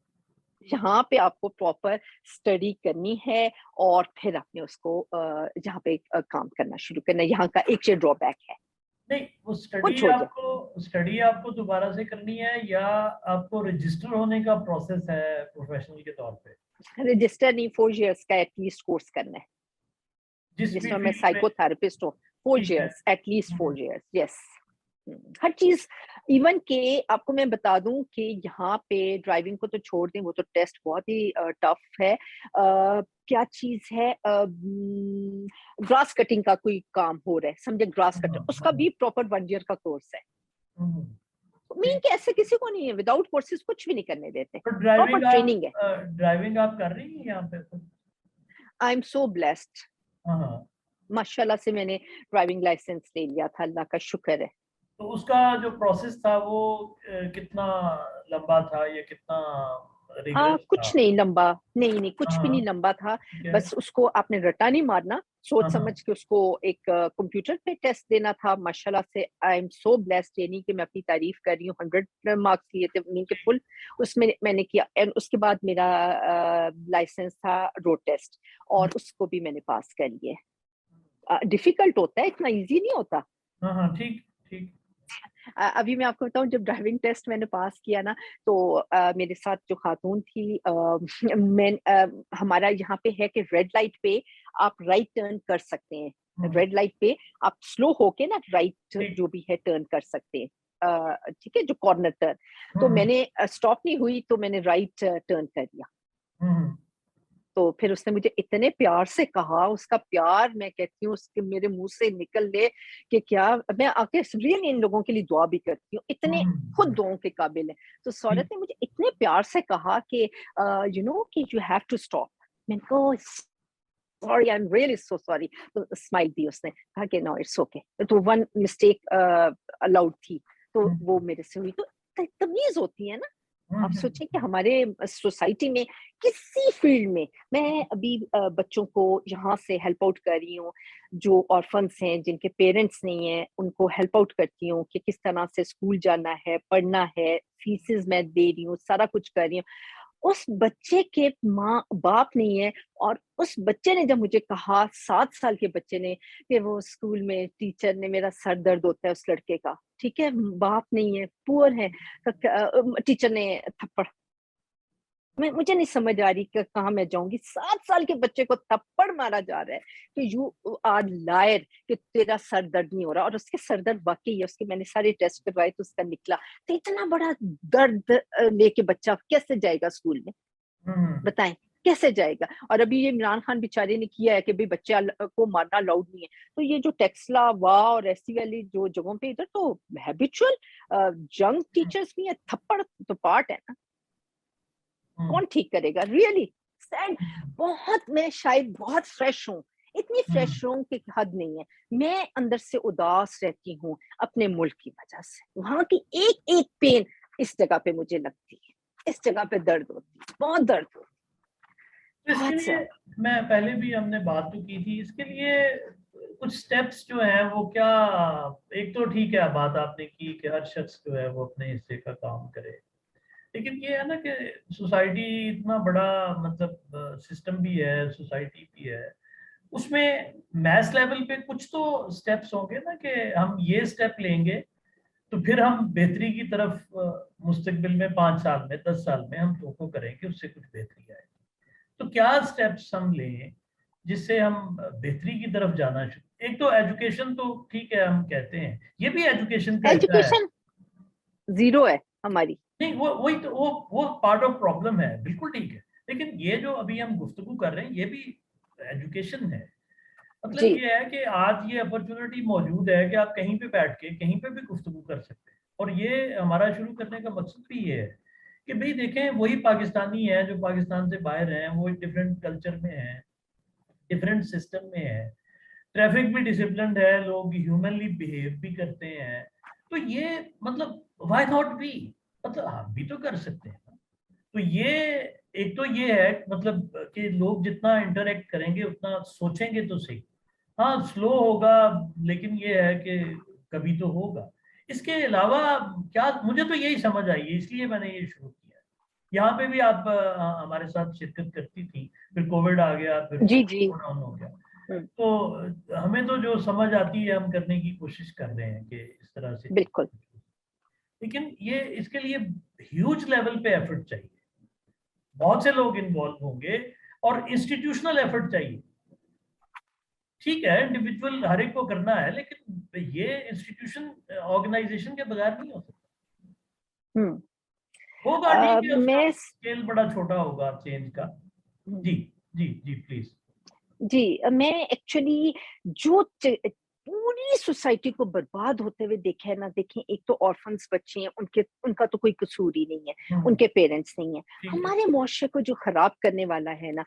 यहाँ पे आपको प्रॉपर स्टडी करनी है और फिर आपने उसको यहाँ पे काम करना शुरू करना है। यहाँ का एक ये ड्रॉबैक है। नहीं वो कुछ हो जाए, स्टडी आपको दोबारा से करनी है या आपको रजिस्टर होने का प्रोसेस है प्रोफेशनल के तौर पे? रजिस्टर नहीं, 4 इयर्स का एटलीस्ट कोर्स करना है। जिस जिस भी तरह मैं फील्ड में। साइकोथेरेपिस्ट हूँ, 4 ठीक है। इयर्स, एटलीस्ट हम्म, 4 इयर्स, यस। हर चीज़, इवन के आपको मैं बता दूँ कि यहाँ पे ड्राइविंग को तो छोड़ दें, वो तो टेस्ट बहुत ही टफ है। क्या चीज़ है, ग्रास कटिंग का कोई काम हो रहा है, समझे, ग्रास कटर, उसका हाँ, भी प्रॉपर 1 ईयर का कोर्स है। हम्म, मीन ठीक। के ऐसे किसी को नहीं है, विदाउट कोर्सेज़ कुछ भी नहीं करने देते। तो प्रॉपर ट्रेनिंग है। ड्राइविंग आप कर रही हैं यहाँ पे तो? I am so blessed. हाँ हाँ। माशाल्लाह से मैंने ड्राइविंग लाइसेंस ले लिया था, अल्लाह का शुक्र है। तो उसका जो प्रोसेस था वो कितना लंबा था या कितना रिगरस था? कुछ नहीं लंबा, नहीं, नहीं, कुछ भी हाँ नहीं लंबा था। ठीक है। बस उसको आपने रट्टा नहीं मारना, हाँ सोच समझ हाँ के उसको एक कंप्यूटर पे टेस्ट देना था। माशाल्लाह से आई एम सो ब्लेस्ड, ये नहीं कि मैं अपनी तारीफ कर रही हूँ, 100 मार्क्स लिए थे, मीन के फुल उसमें मैंने किया। एंड उसके बाद मेरा लाइसेंस था रोड टेस्ट, और उसको भी मैंने पास कर लिया। डिफिकल्ट होता है, इतना इजी नहीं होता। हाँ हाँ ठीक ठीक। अभी मैं आपको बताऊँ, जब ड्राइविंग टेस्ट मैंने पास किया ना, तो मेरे साथ जो खातून थी, हमारा यहाँ पे है कि रेड लाइट पे आप राइट टर्न कर सकते हैं। हम्म, रेड लाइट पे आप स्लो होके ना राइट ठीक। जो भी है टर्न कर सकते हैं। ठीक है, जो कॉर्नर टर्न। तो हम्म मैंने स्टॉप नहीं हुई तो मैंने राइट टर्न कर दिया। हम्म तो फिर उसने मुझे इतने प्यार से कहा, उसका प्यार मैं कहती हूँ उसके मेरे मुंह से निकल ले कि क्या, मैं आके रियली इन लोगों के लिए दुआ भी करती हूँ, इतने खुद दुआओं के काबिल है। तो सौरत ठीक। ने मुझे इतने प्यार से कहा कि यू नो कि यू हैव टू स्टॉप। मैंने कहा sorry, I am really so sorry. तो स्माइल दी उसने, कहा कि नो इट्स ओके, तो वन मिस्टेक अलाउड थी, तो वो हम्म मेरे से हुई। तो तमीज होती है ना। आप हम्म सोचें कि हमारे सोसाइटी में किसी फील्ड में, मैं अभी बच्चों को यहाँ से हेल्प आउट कर रही हूँ, जो ऑर्फन्स हैं जिनके पेरेंट्स नहीं हैं, उनको हेल्प आउट करती हूँ कि किस तरह से स्कूल जाना है, पढ़ना है, फीसेस मैं दे रही हूँ, सारा कुछ कर रही हूँ। उस बच्चे के माँ बाप नहीं है, और उस बच्चे ने जब मुझे कहा, 7 साल के बच्चे ने, कि वो स्कूल में टीचर ने, मेरा सर दर्द होता है उस लड़के का, ठीक है, बाप नहीं है, पुअर है, टीचर ने थप्पड़, मैं मुझे नहीं समझ आ रही कि कहाँ मैं जाऊंगी। 7 साल के बच्चे को थप्पड़ मारा जा रहा है कि यू आर लायर, कि तेरा सर दर्द नहीं हो रहा, और उसके सर दर्द वाकई है, उसके मैंने सारे टेस्ट करवाए तो उसका निकला। तो इतना बड़ा दर्द लेके बच्चा कैसे जाएगा स्कूल में, हम्म बताएं, कैसे जाएगा। और अभी ये इमरान खान बेचारे ने किया है कि भाई बच्चे को मारना अलाउड नहीं है। तो ये जो टेक्सला वाह और ऐसी वाली जो जगहों पे, इधर तो हैबिचुअल जंग टीचर्स भी है, थप्पड़ तो पार्ट है ना। हम्म कौन ठीक करेगा, रियली सैड। बहुत, मैं शायद बहुत फ्रेश हूँ, इतनी हम्म फ्रेश हूँ कि हद नहीं है। मैं अंदर से उदास रहती हूँ अपने मुल्क की वजह से। वहां की एक एक पेन इस जगह पे मुझे लगती है, इस जगह पे दर्द होती है, बहुत दर्द होती तो है, इसके बहुत लिए ज्यादा। मैं पहले भी हमने बात तो की थी, इसके लिए कुछ स्टेप्स जो हैं वो क्या? एक तो ठीक है बात आपने की कि हर शख्स जो है वो अपने हिस्से का काम करे, लेकिन ये है ना कि सोसाइटी इतना बड़ा मतलब सिस्टम भी है, सोसाइटी भी है, उसमें मैस लेवल पे कुछ तो स्टेप्स होंगे ना कि हम ये स्टेप लेंगे तो फिर हम बेहतरी की तरफ मुस्तकबिल में 5 साल में 10 साल में हम तो करें कि उससे कुछ बेहतरी आए। तो क्या स्टेप्स हम लें जिससे हम बेहतरी की तरफ जाना शुरू। एक तो एजुकेशन तो ठीक है, हम कहते हैं ये भी एजुकेशन का हिस्सा है। एजुकेशन जीरो है हमारी। नहीं, वो वही तो वो पार्ट ऑफ प्रॉब्लम है, बिल्कुल ठीक है। लेकिन ये जो अभी हम गुफ्तगू कर रहे हैं ये भी एजुकेशन है। मतलब जी ये है कि आज ये अपॉर्चुनिटी मौजूद है कि आप कहीं पे बैठ के कहीं पे भी गुफ्तगू कर सकते हैं। और ये हमारा शुरू करने का मकसद भी ये है कि भाई देखें, वही पाकिस्तानी है जो पाकिस्तान से बाहर हैं, वो डिफरेंट कल्चर में है, डिफरेंट सिस्टम में है, ट्रैफिक भी डिसिप्लिन्ड है, लोग ह्यूमनली बिहेव भी करते हैं। तो ये मतलब व्हाई नॉट बी, मतलब हम भी तो कर सकते हैं ना। तो ये एक तो ये है मतलब कि लोग जितना इंटरेक्ट करेंगे उतना सोचेंगे तो सही। हाँ स्लो होगा, लेकिन ये है कि कभी तो होगा। इसके अलावा क्या, मुझे तो यही समझ आई है, इसलिए मैंने ये शुरू किया। यहाँ पे भी आप हमारे साथ शिरकत करती थी, फिर कोविड आ गया, फिर जी जी। डाउन हो गया। तो हमें तो जो समझ आती है हम करने की कोशिश कर रहे हैं कि इस तरह से। बिल्कुल। लेकिन ये इसके लिए ह्यूज लेवल पे एफर्ट चाहिए, बहुत से लोग इन्वॉल्व होंगे और इंस्टीट्यूशनल एफर्ट चाहिए। ठीक है, इंडिविजुअल हर एक को करना है, लेकिन ये इंस्टीट्यूशन ऑर्गेनाइजेशन के बगैर नहीं हो सकता। हम्म। होगा ठीक है, उसका मैं स्केल बड़ा छोटा होगा चेंज का। जी जी जी प्लीज। जी, मैं एक्चुअली जो पूरी सोसाइटी को बर्बाद होते हुए देखा है ना, देखें एक तो ऑर्फन्स बच्चे हैं, उनका तो कोई कसूर ही नहीं है, उनके पेरेंट्स नहीं है। ठीक है। हमारे मुआशरे को जो खराब करने वाला है ना,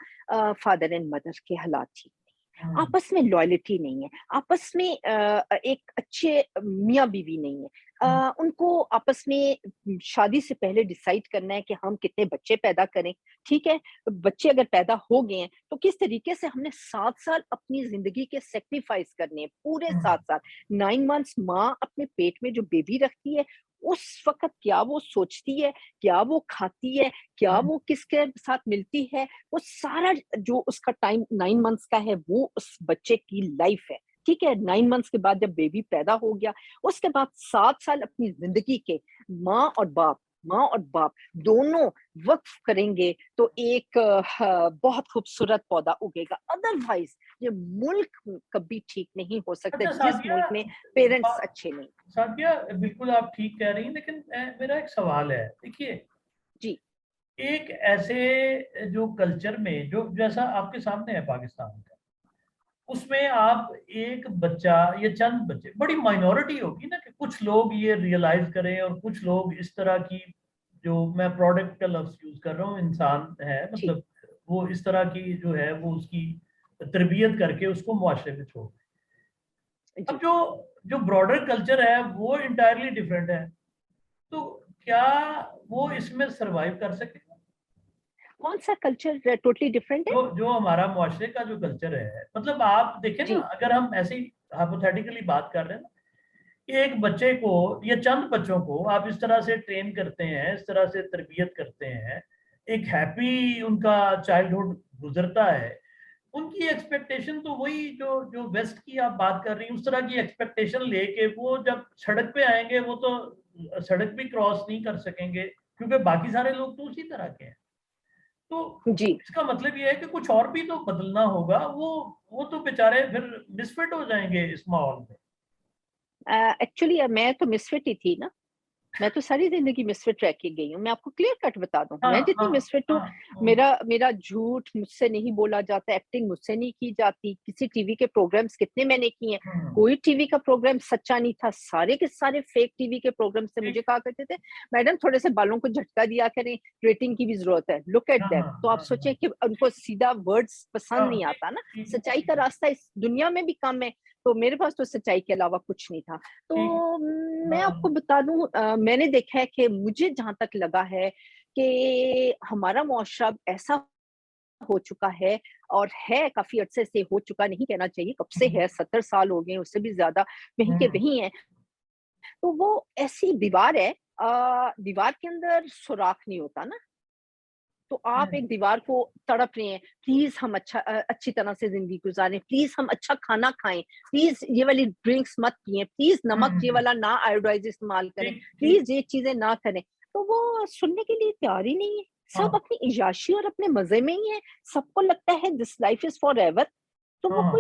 फादर एंड मदर के हालात ठीक नहीं, आपस में लॉयल्टी नहीं है, आपस में एक अच्छे मियाँ बीवी नहीं है। उनको आपस में शादी से पहले डिसाइड करना है कि हम कितने बच्चे पैदा करें। ठीक है, बच्चे अगर पैदा हो गए हैं तो किस तरीके से हमने 7 साल अपनी जिंदगी के सेक्रीफाइस करने हैं, पूरे 7 साल। 9 मंथ्स माँ अपने पेट में जो बेबी रखती है, उस वक्त क्या वो सोचती है, क्या वो खाती है, क्या वो किसके साथ मिलती है, वो सारा जो उसका टाइम 9 मंथ्स का है वो उस बच्चे की लाइफ है। ठीक है, 9 मंथ्स के बाद जब बेबी पैदा हो गया, उसके बाद 7 साल अपनी जिंदगी के माँ और बाप दोनों वक्फ करेंगे तो एक बहुत खूबसूरत पौधा उगेगा। अदरवाइज ये मुल्क कभी ठीक नहीं हो सकता अच्छा जिस सादिया, मुल्क में पेरेंट्स अच्छे नहीं। सादिया बिल्कुल आप ठीक कह रही हैं, लेकिन मेरा एक सवाल है। देखिए, जी एक ऐसे जो कल्चर में जो जैसा आपके सामने है पाकिस्तान का, उसमें आप एक बच्चा या चंद बच्चे, बड़ी माइनॉरिटी होगी ना कि कुछ लोग ये रियलाइज करें और कुछ लोग इस तरह की, जो मैं प्रोडक्ट का लफ्ज यूज कर रहा हूँ, इंसान है जी मतलब, वो इस तरह की जो है वो उसकी तरबियत करके उसको मुआशरे में छोड़ दें। अब जी। जो जो ब्रॉडर कल्चर है वो इंटायरली डिफरेंट है। तो क्या वो इसमें सरवाइव कर सकेगा? कौन सा कल्चर टोटली डिफरेंट है? जो जो हमारा मुआशरे का जो कल्चर है, मतलब आप देखें ना, जी अगर हम ऐसे ही हाइपोथेटिकली बात कर रहे हैं ना, कि एक बच्चे को या चंद बच्चों को आप इस तरह से ट्रेन करते हैं, इस तरह से तरबियत करते हैं, एक हैप्पी उनका चाइल्डहुड गुजरता है, उनकी एक्सपेक्टेशन तो वही जो जो वेस्ट की आप बात कर रही हैं, उस तरह की एक्सपेक्टेशन लेके वो जब सड़क पे आएंगे वो तो सड़क भी क्रॉस नहीं कर सकेंगे, क्योंकि बाकी सारे लोग तो उसी तरह के हैं। तो जी। इसका मतलब ये है कि कुछ और भी तो बदलना होगा। वो तो बेचारे फिर मिसफिट हो जाएंगे इस माहौल में। एक्चुअली मैं तो मिसफिट ही थी ना, मैं तो सारी ज़िंदगी मिसफिट रह के गई हूँ। मैं आपको क्लियर कट बता दूँ, हाँ मैं जितनी हाँ मिसफिट हूँ, हाँ। मेरा मेरा झूठ मुझसे नहीं बोला जाता, एक्टिंग मुझसे नहीं की जाती। किसी टीवी के प्रोग्राम्स कितने मैंने किए हैं, हम्म, कोई टीवी का प्रोग्राम सच्चा नहीं था। सारे के सारे फेक टीवी के प्रोग्राम्स से मुझे ठीक। कहा करते थे, मैडम थोड़े से बालों को झटका दिया करें, रेटिंग की भी ज़रूरत है। लुक एट हाँ दैट। हाँ तो आप हाँ हाँ। सोचिए कि उनको ठीक। सीधा वर्ड्स पसंद हाँ नहीं ठीक आता ना। ठीक सच्चाई का ठीक रास्ता इस दुनिया में भी कम है, तो मेरे पास तो सच्चाई के अलावा कुछ नहीं था। ठीक। तो मैं आपको हाँ बता दूं, मैंने देखा है कि मुझे जहां तक लगा है कि हमारा मुआशरा अब ऐसा हो चुका है, और है काफी अरसे से हो चुका, नहीं कहना चाहिए कब से हम्म, है, 70 साल हो गए, उससे भी ज्यादा वहीं के हम्म, वहीं है। तो वो ऐसी दीवार है, दीवार के अंदर सुराख नहीं होता ना, तो आप एक दीवार को तड़प रहे हैं, प्लीज हम अच्छी तरह से जिंदगी गुजारें, प्लीज हम अच्छा खाना खाएं, प्लीज ये वाली ड्रिंक्स मत पिएं, प्लीज नमक ये वाला ना आयोडाइज इस्तेमाल करें, ठीक ठीक प्लीज ये चीजें ना करें। तो वो सुनने के लिए तैयार ही नहीं है। सब हाँ अपनी इजाशी और अपने मजे में ही है। सबको लगता है this life is for ever. तो वो हाँ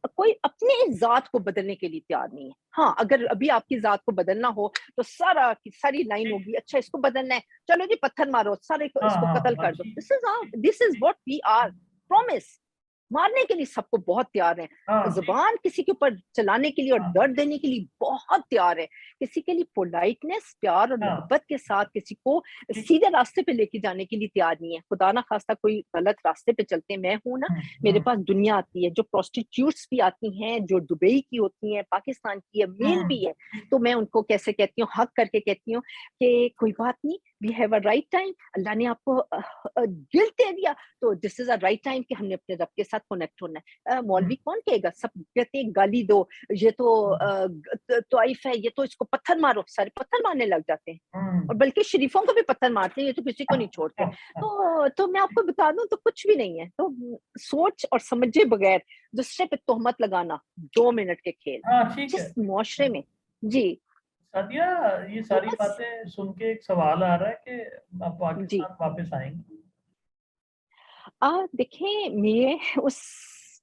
कोई अपने जात को बदलने के लिए तैयार नहीं है। हाँ, अगर अभी आपकी जात को बदलना हो तो सारा की सारी लाइन ठीक होगी, अच्छा इसको बदलना है, चलो जी पत्थर मारो, सारे को हाँ इसको हाँ कत्ल हाँ कर दो। ठीक दिस इज ठीक व्हाट वी आर, प्रॉमिस। मारने के लिए सबको बहुत तैयार है, हाँ ठीक जुबान किसी के ऊपर चलाने के लिए और हाँ दर्द देने के लिए बहुत तैयार है। किसी के लिए पोलाइटनेस, प्यार और हाँ मोहब्बत के साथ किसी को ठीक सीधे रास्ते पे लेके जाने के लिए तैयार नहीं है। खुदा ना खास्ता कोई गलत रास्ते पे चलते हैं, मैं हूं ना, मेरे हम्म पास दुनिया आती है, जो प्रोस्टिट्यूट्स भी आती हैं, जो दुबई की होती हैं, पाकिस्तान की है, मेल भी है। ठीक तो मैं उनको कैसे कहती हूँ, हक करके कहती हूँ कि कोई बात नहीं, we have a right time. Allah ने आपको गिल्ट दे दिया, तो this is a right time कि हमने अपने रब के साथ कनेक्ट होना है। मौलवी कौन कहेगा, सब कहते हैं गाली दो, ये तो तवाइफ है, ये तो इसको पत्थर मारो, सारे पत्थर मारने लग जाते हैं। और बल्कि शरीफों को भी पत्थर मारते हैं, ये तो किसी को नहीं छोड़ते। तो मैं आपको बता दूं, तो कुछ भी नहीं है। तो सोच और समझे बगैर दूसरे पे तोहमत लगाना 2 मिनट के खेल, हाँ ठीक है। जिस मुआशरे में। जी। सादिया, ये तो सारी बस। बातें सुन के एक सवाल आ रहा है कि आप जी। पाकिस्तान वापस आएंगे? देखिए, मैं उस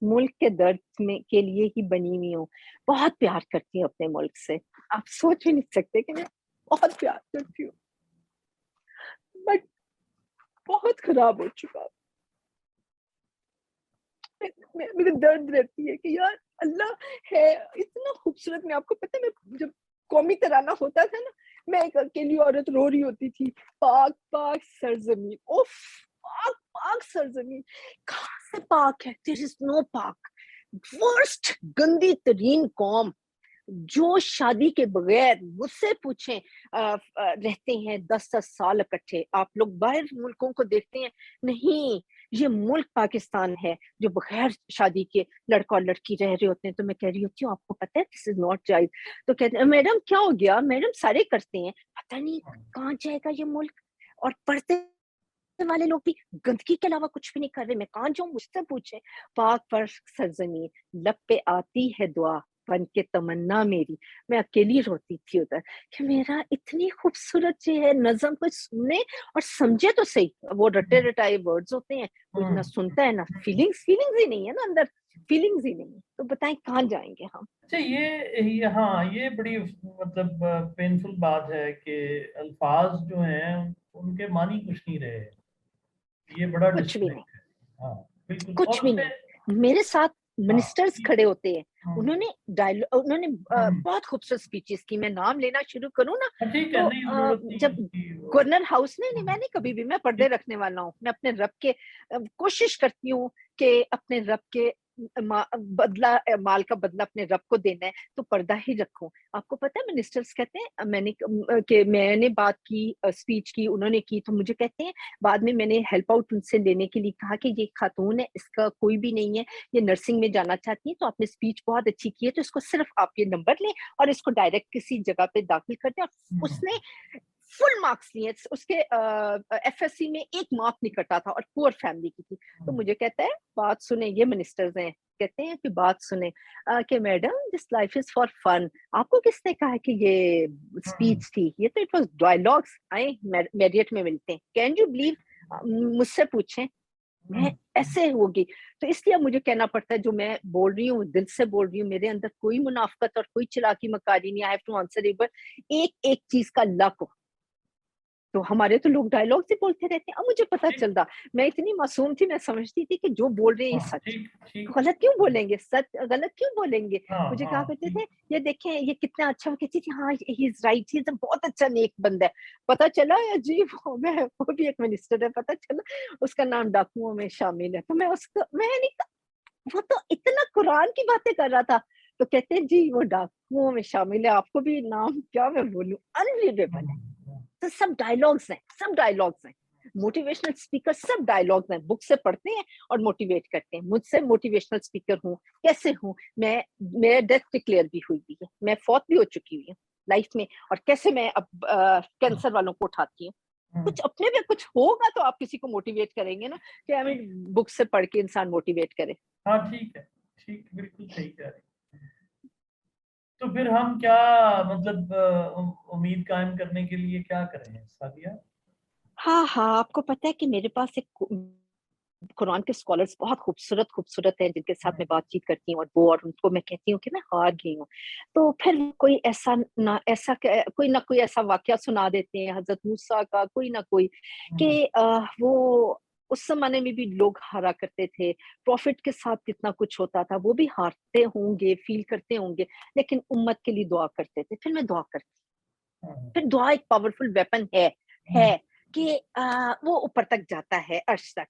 मुल्क के दर्द में के लिए ही बनी हुई हूँ। बहुत प्यार करती हूँ अपने मुल्क से। आप सोच भी नहीं सकते कि मैं बहुत प्यार करती हूँ, बट बहुत खराब हो चुका। मेरे दर्द रहती है कि यार अल्लाह है इतना खूबसूरत। मैं आपको पता है, मैं जब कौमी तराना होता था ना, मैं एक अकेली औरत रो रही होती थी, पाक पाक सरजमीन, उफ, पाक पाक सरजमीन। कहाँ से पाक है? देयर इज नो पाक। वर्स्ट, गंदी तरीन कौम, जो शादी के बगैर मुझसे पूछें रहते हैं 10-10 साल इकट्ठे। आप लोग बाहर मुल्कों को देखते हैं, नहीं, ये मुल्क पाकिस्तान है जो बगैर शादी के लड़का और लड़की रह रहे होते हैं। तो मैं कह रही होती हूँ, आपको पता है दिस इज नॉट जायज। तो कहते हैं मैडम क्या हो गया, मैडम सारे करते हैं, पता नहीं कहाँ जाएगा ये मुल्क। और पढ़ते वाले लोग भी गंदगी के अलावा कुछ भी नहीं कर रहे। मैं कहाँ जाऊं, मुझसे पूछे। पाक पर सरजमीन, लब पे आती है दुआ बन के तमन्ना मेरी। मैं अकेली रोती थी उधर कि मेरा इतनी खूबसूरत चीज है, नज़म कुछ सुनने और समझे तो सही। वो रटे रटाए वर्ड्स होते हैं, कोई ना सुनता है ना फीलिंग्स ही नहीं है ना अंदर, फीलिंग्स ही नहीं है। तो बताएं कहाँ जाएंगे हम। अच्छा, ये हाँ, ये बड़ी मतलब पेनफुल बात है कि अल्फाज जो हैं उनके मानी कुछ नहीं रहे। ये बड़ा कुछ भी नहीं, डिस्कनेक्ट है। हाँ बिल्कुल। और कुछ भी उसमें नहीं। मेरे साथ हाँ मिनिस्टर्स खड़े होते हैं, हम्म, उन्होंने हम्म, बहुत खूबसूरत स्पीचेस की। मैं नाम लेना शुरू करूँ ना, हाँ, ठीक है, तो नहीं जरूरत नहीं है जब उसकी गवर्नर हाउस ने, नहीं, हम्म, मैं नहीं, कभी भी मैं पर्दे ठीक रखने वाला हूँ। मैं अपने रब के कोशिश करती हूँ कि अपने रब के माल का बदला अपने रब को देना है, तो पर्दा ही रखूं। आपको पता है मिनिस्टर्स कहते हैं, मैंने बात की, स्पीच की, उन्होंने की, तो मुझे कहते हैं, बाद में मैंने हेल्प आउट उनसे लेने के लिए कहा कि ये खातून है, इसका कोई भी नहीं है, ये नर्सिंग में जाना चाहती है, तो आपने स्पीच बहुत अच्छी की है, तो इसको सिर्फ आप ये नंबर लें और इसको डायरेक्ट किसी जगह पे दाखिल कर दें। और उसने फुल मार्क्स लिए। उसके एफएससी में 1 मार्क नहीं कटा था और पुअर फैमिली की थी। तो मुझे कहता है बात सुने, ये मिनिस्टर्स हैं, कहते हैं कि बात सुने कि madam this life is for fun. आपको किसने कहा कि ये स्पीच थी? ये तो इट वाज डायलॉग्स। आए मेरिट में मिलते हैं, कैन यू बिलीव? मुझसे पूछें, मैं ऐसे होगी। तो इसलिए मुझे कहना पड़ता है, जो मैं बोल रही हूँ दिल से बोल रही हूँ, मेरे अंदर कोई मुनाफकत और कोई चिराकी मकारी नहीं। आई हैव टू आंसर एक एक चीज का लक हो। तो हमारे तो लोग डायलॉग ही बोलते रहते हैं। अब मुझे पता ठीक चलता, मैं इतनी मासूम थी, मैं समझती थी कि जो बोल रहे हैं ये हाँ सच। ठीक ठीक तो गलत क्यों बोलेंगे, सच गलत क्यों बोलेंगे? हाँ मुझे कहा हाँ करते ठीक थे, ये देखें ये कितना अच्छा। वो कहती थी हाँ he is right, he is बहुत अच्छा नेक बंदा है। पता चला अजीब, वो भी एक मिनिस्टर है, पता चला उसका नाम डाकुओं में शामिल है। तो मैं नहीं, वो तो इतना कुरान की बातें कर रहा था। तो कहते हैं जी वो डाकुओं में शामिल है, आपको भी नाम क्या मैं बोलूं, अनबिलीवेबल है। तो सब डायलॉग्स हैं, सब डायलॉग्स हैं। मोटिवेशनल स्पीकर सब डायलॉग्स हैं, बुक से पढ़ते हैं और मोटिवेट करते हैं। मुझसे मोटिवेशनल स्पीकर हूँ, कैसे हूँ मैं? मेरा डेथ डिक्लेयर भी हुई भी है, मैं फौत भी हो चुकी हुई हूँ लाइफ में, और कैसे मैं अब कैंसर वालों को उठाती हूँ। कुछ अपने में कुछ होगा तो आप किसी को मोटिवेट करेंगे ना, कि आई मीन बुक से पढ़ के इंसान मोटिवेट करे। हाँ ठीक है, ठीक, बिल्कुल सही कह रहे हैं। तो फिर हम क्या, मतलब उम्मीद कायम करने के लिए क्या करें सादिया? हाँ, हाँ, आपको पता है कि मेरे पास एक कुरान के स्कॉलर्स बहुत खूबसूरत हैं, जिनके साथ मैं बातचीत करती हूँ, और उनको मैं कहती हूँ कि मैं हार गई हूँ। तो फिर कोई ना कोई ऐसा वाकया सुना देते हैं हज़रत मूसा का, कोई ना कोई, कि वो उस ज़माने में भी लोग हारा करते थे, प्रॉफ़िट के साथ कितना कुछ होता था, वो भी हारते होंगे, फ़ील करते होंगे, लेकिन उम्मत के लिए दुआ करते थे। फिर मैं दुआ करती, फिर दुआ एक पावरफुल वेपन है कि वो ऊपर तक जाता है, अर्श तक।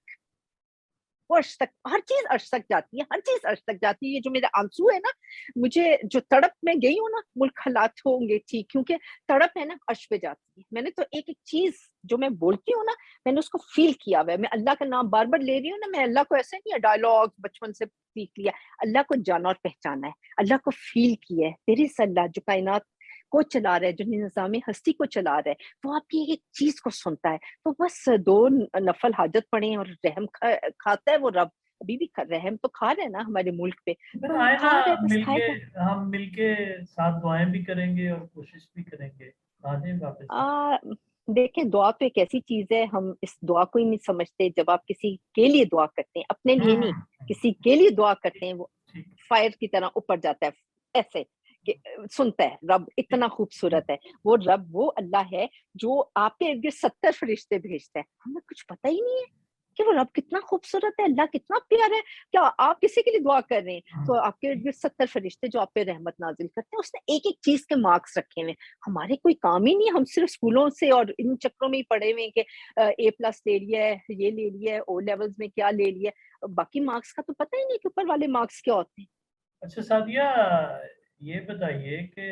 वो अर्श तक, हर चीज़ अर्श तक जाती है, हर चीज़ अर्श तक जाती है। ये जो मेरे आंसू है ना, मुझे जो तड़प में गई हूँ ना, मुल्क हालात होंगे ठीक, क्योंकि तड़प है ना अर्श पे जाती है। मैंने तो एक-एक चीज़ जो मैं बोलती हूँ ना, मैंने उसको फ़ील किया हुआ है। मैं अल्लाह का नाम बार-बार ले रही हूँ ना, मैं अल्लाह को ऐसे नहीं है डायलॉग बचपन से सीख लिया। अल्लाह को जाना और पहचाना है, अल्लाह को फ़ील किया है। देयर इज़ अल्लाह जो कायनात को चला रहा है, जो निज़ाम हस्ती को चला रहा है, वो आपकी एक-एक चीज़ को सुनता है। तो बस 2 नफ़ल हाजत पढ़ें और रहम खाता है वो रब। अभी भी रहम तो खा रहा है ना हमारे मुल्क पे, फिर तो आए ना, खा रहा है, बस मिलके, खाएगा। हम मिलके साथ दुआएं भी करेंगे और कोशिश भी करेंगे, आ जाए वापस। अ, देखें, दुआ तो एक ऐसी चीज़ है, हम इस दुआ को ही नहीं समझते। जब आप किसी के लिए दुआ करते हैं, अपने लिए नहीं, किसी के लिए दुआ करते हैं, वो ठीक, फायर की तरह ऊपर जाता है, ऐसे कि सुनता है। रब ठीक, इतना खूबसूरत है, वो रब, वो अल्लाह है जो आपके इर्द-गिर्द 70 फरिश्ते भेजता है। हमें कुछ पता ही नहीं है कि वो रब कितना खूबसूरत है, अल्लाह कितना प्यारा है। क्या आप किसी के लिए दुआ कर रहे हैं, तो आपके इर्द-गिर्द 70 फरिश्ते जो आप पे रहमत नाज़िल करते हैं, उसने एक-एक चीज़ के मार्क्स रखे हुए हैं। हमारे कोई काम ही नहीं है, हम सिर्फ स्कूलों से और इन चक्रों में ही पढ़े हुए हैं कि ए प्लस ले लिया है, ये ले लिया है, ओ लेवल्स में क्या ले लिया है। बाकी मार्क्स का तो पता ही नहीं कि ऊपर वाले मार्क्स क्या होते हैं। अच्छा सादिया, ये बताइए कि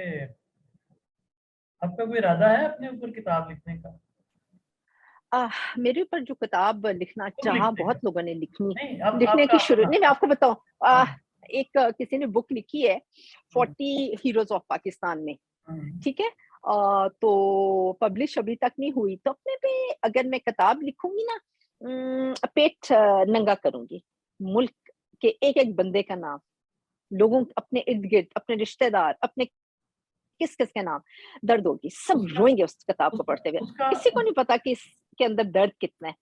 आपका कोई इरादा है अपने ऊपर किताब लिखने का? मेरे ऊपर जो किताब लिखना कब चाहा, लिखते बहुत हैं? लोगों ने लिखी, नहीं, अब लिखने आपका की शुरू अपना। नहीं, मैं आपको बताऊँ, हाँ, एक किसी ने बुक लिखी है, हाँ, 40 हीरोज़ ऑफ पाकिस्तान में, हाँ, ठीक है? तो पब्लिश अभी तक नहीं हुई, तो अपने पे अगर मैं किताब लिखूँगी ना, पेट नंगा करूँगी। मुल्क के एक-एक बंदे का नाम, लोगों अपने इर्द-गिर्द, अपने रिश्तेदार, अपने किस-किस के नाम, दर्द होगी, सब उसका रोएँगे उस किताब को उसका पढ़ते हुए। उसका किसी को नहीं पता कि इसके अंदर दर्द कितना है।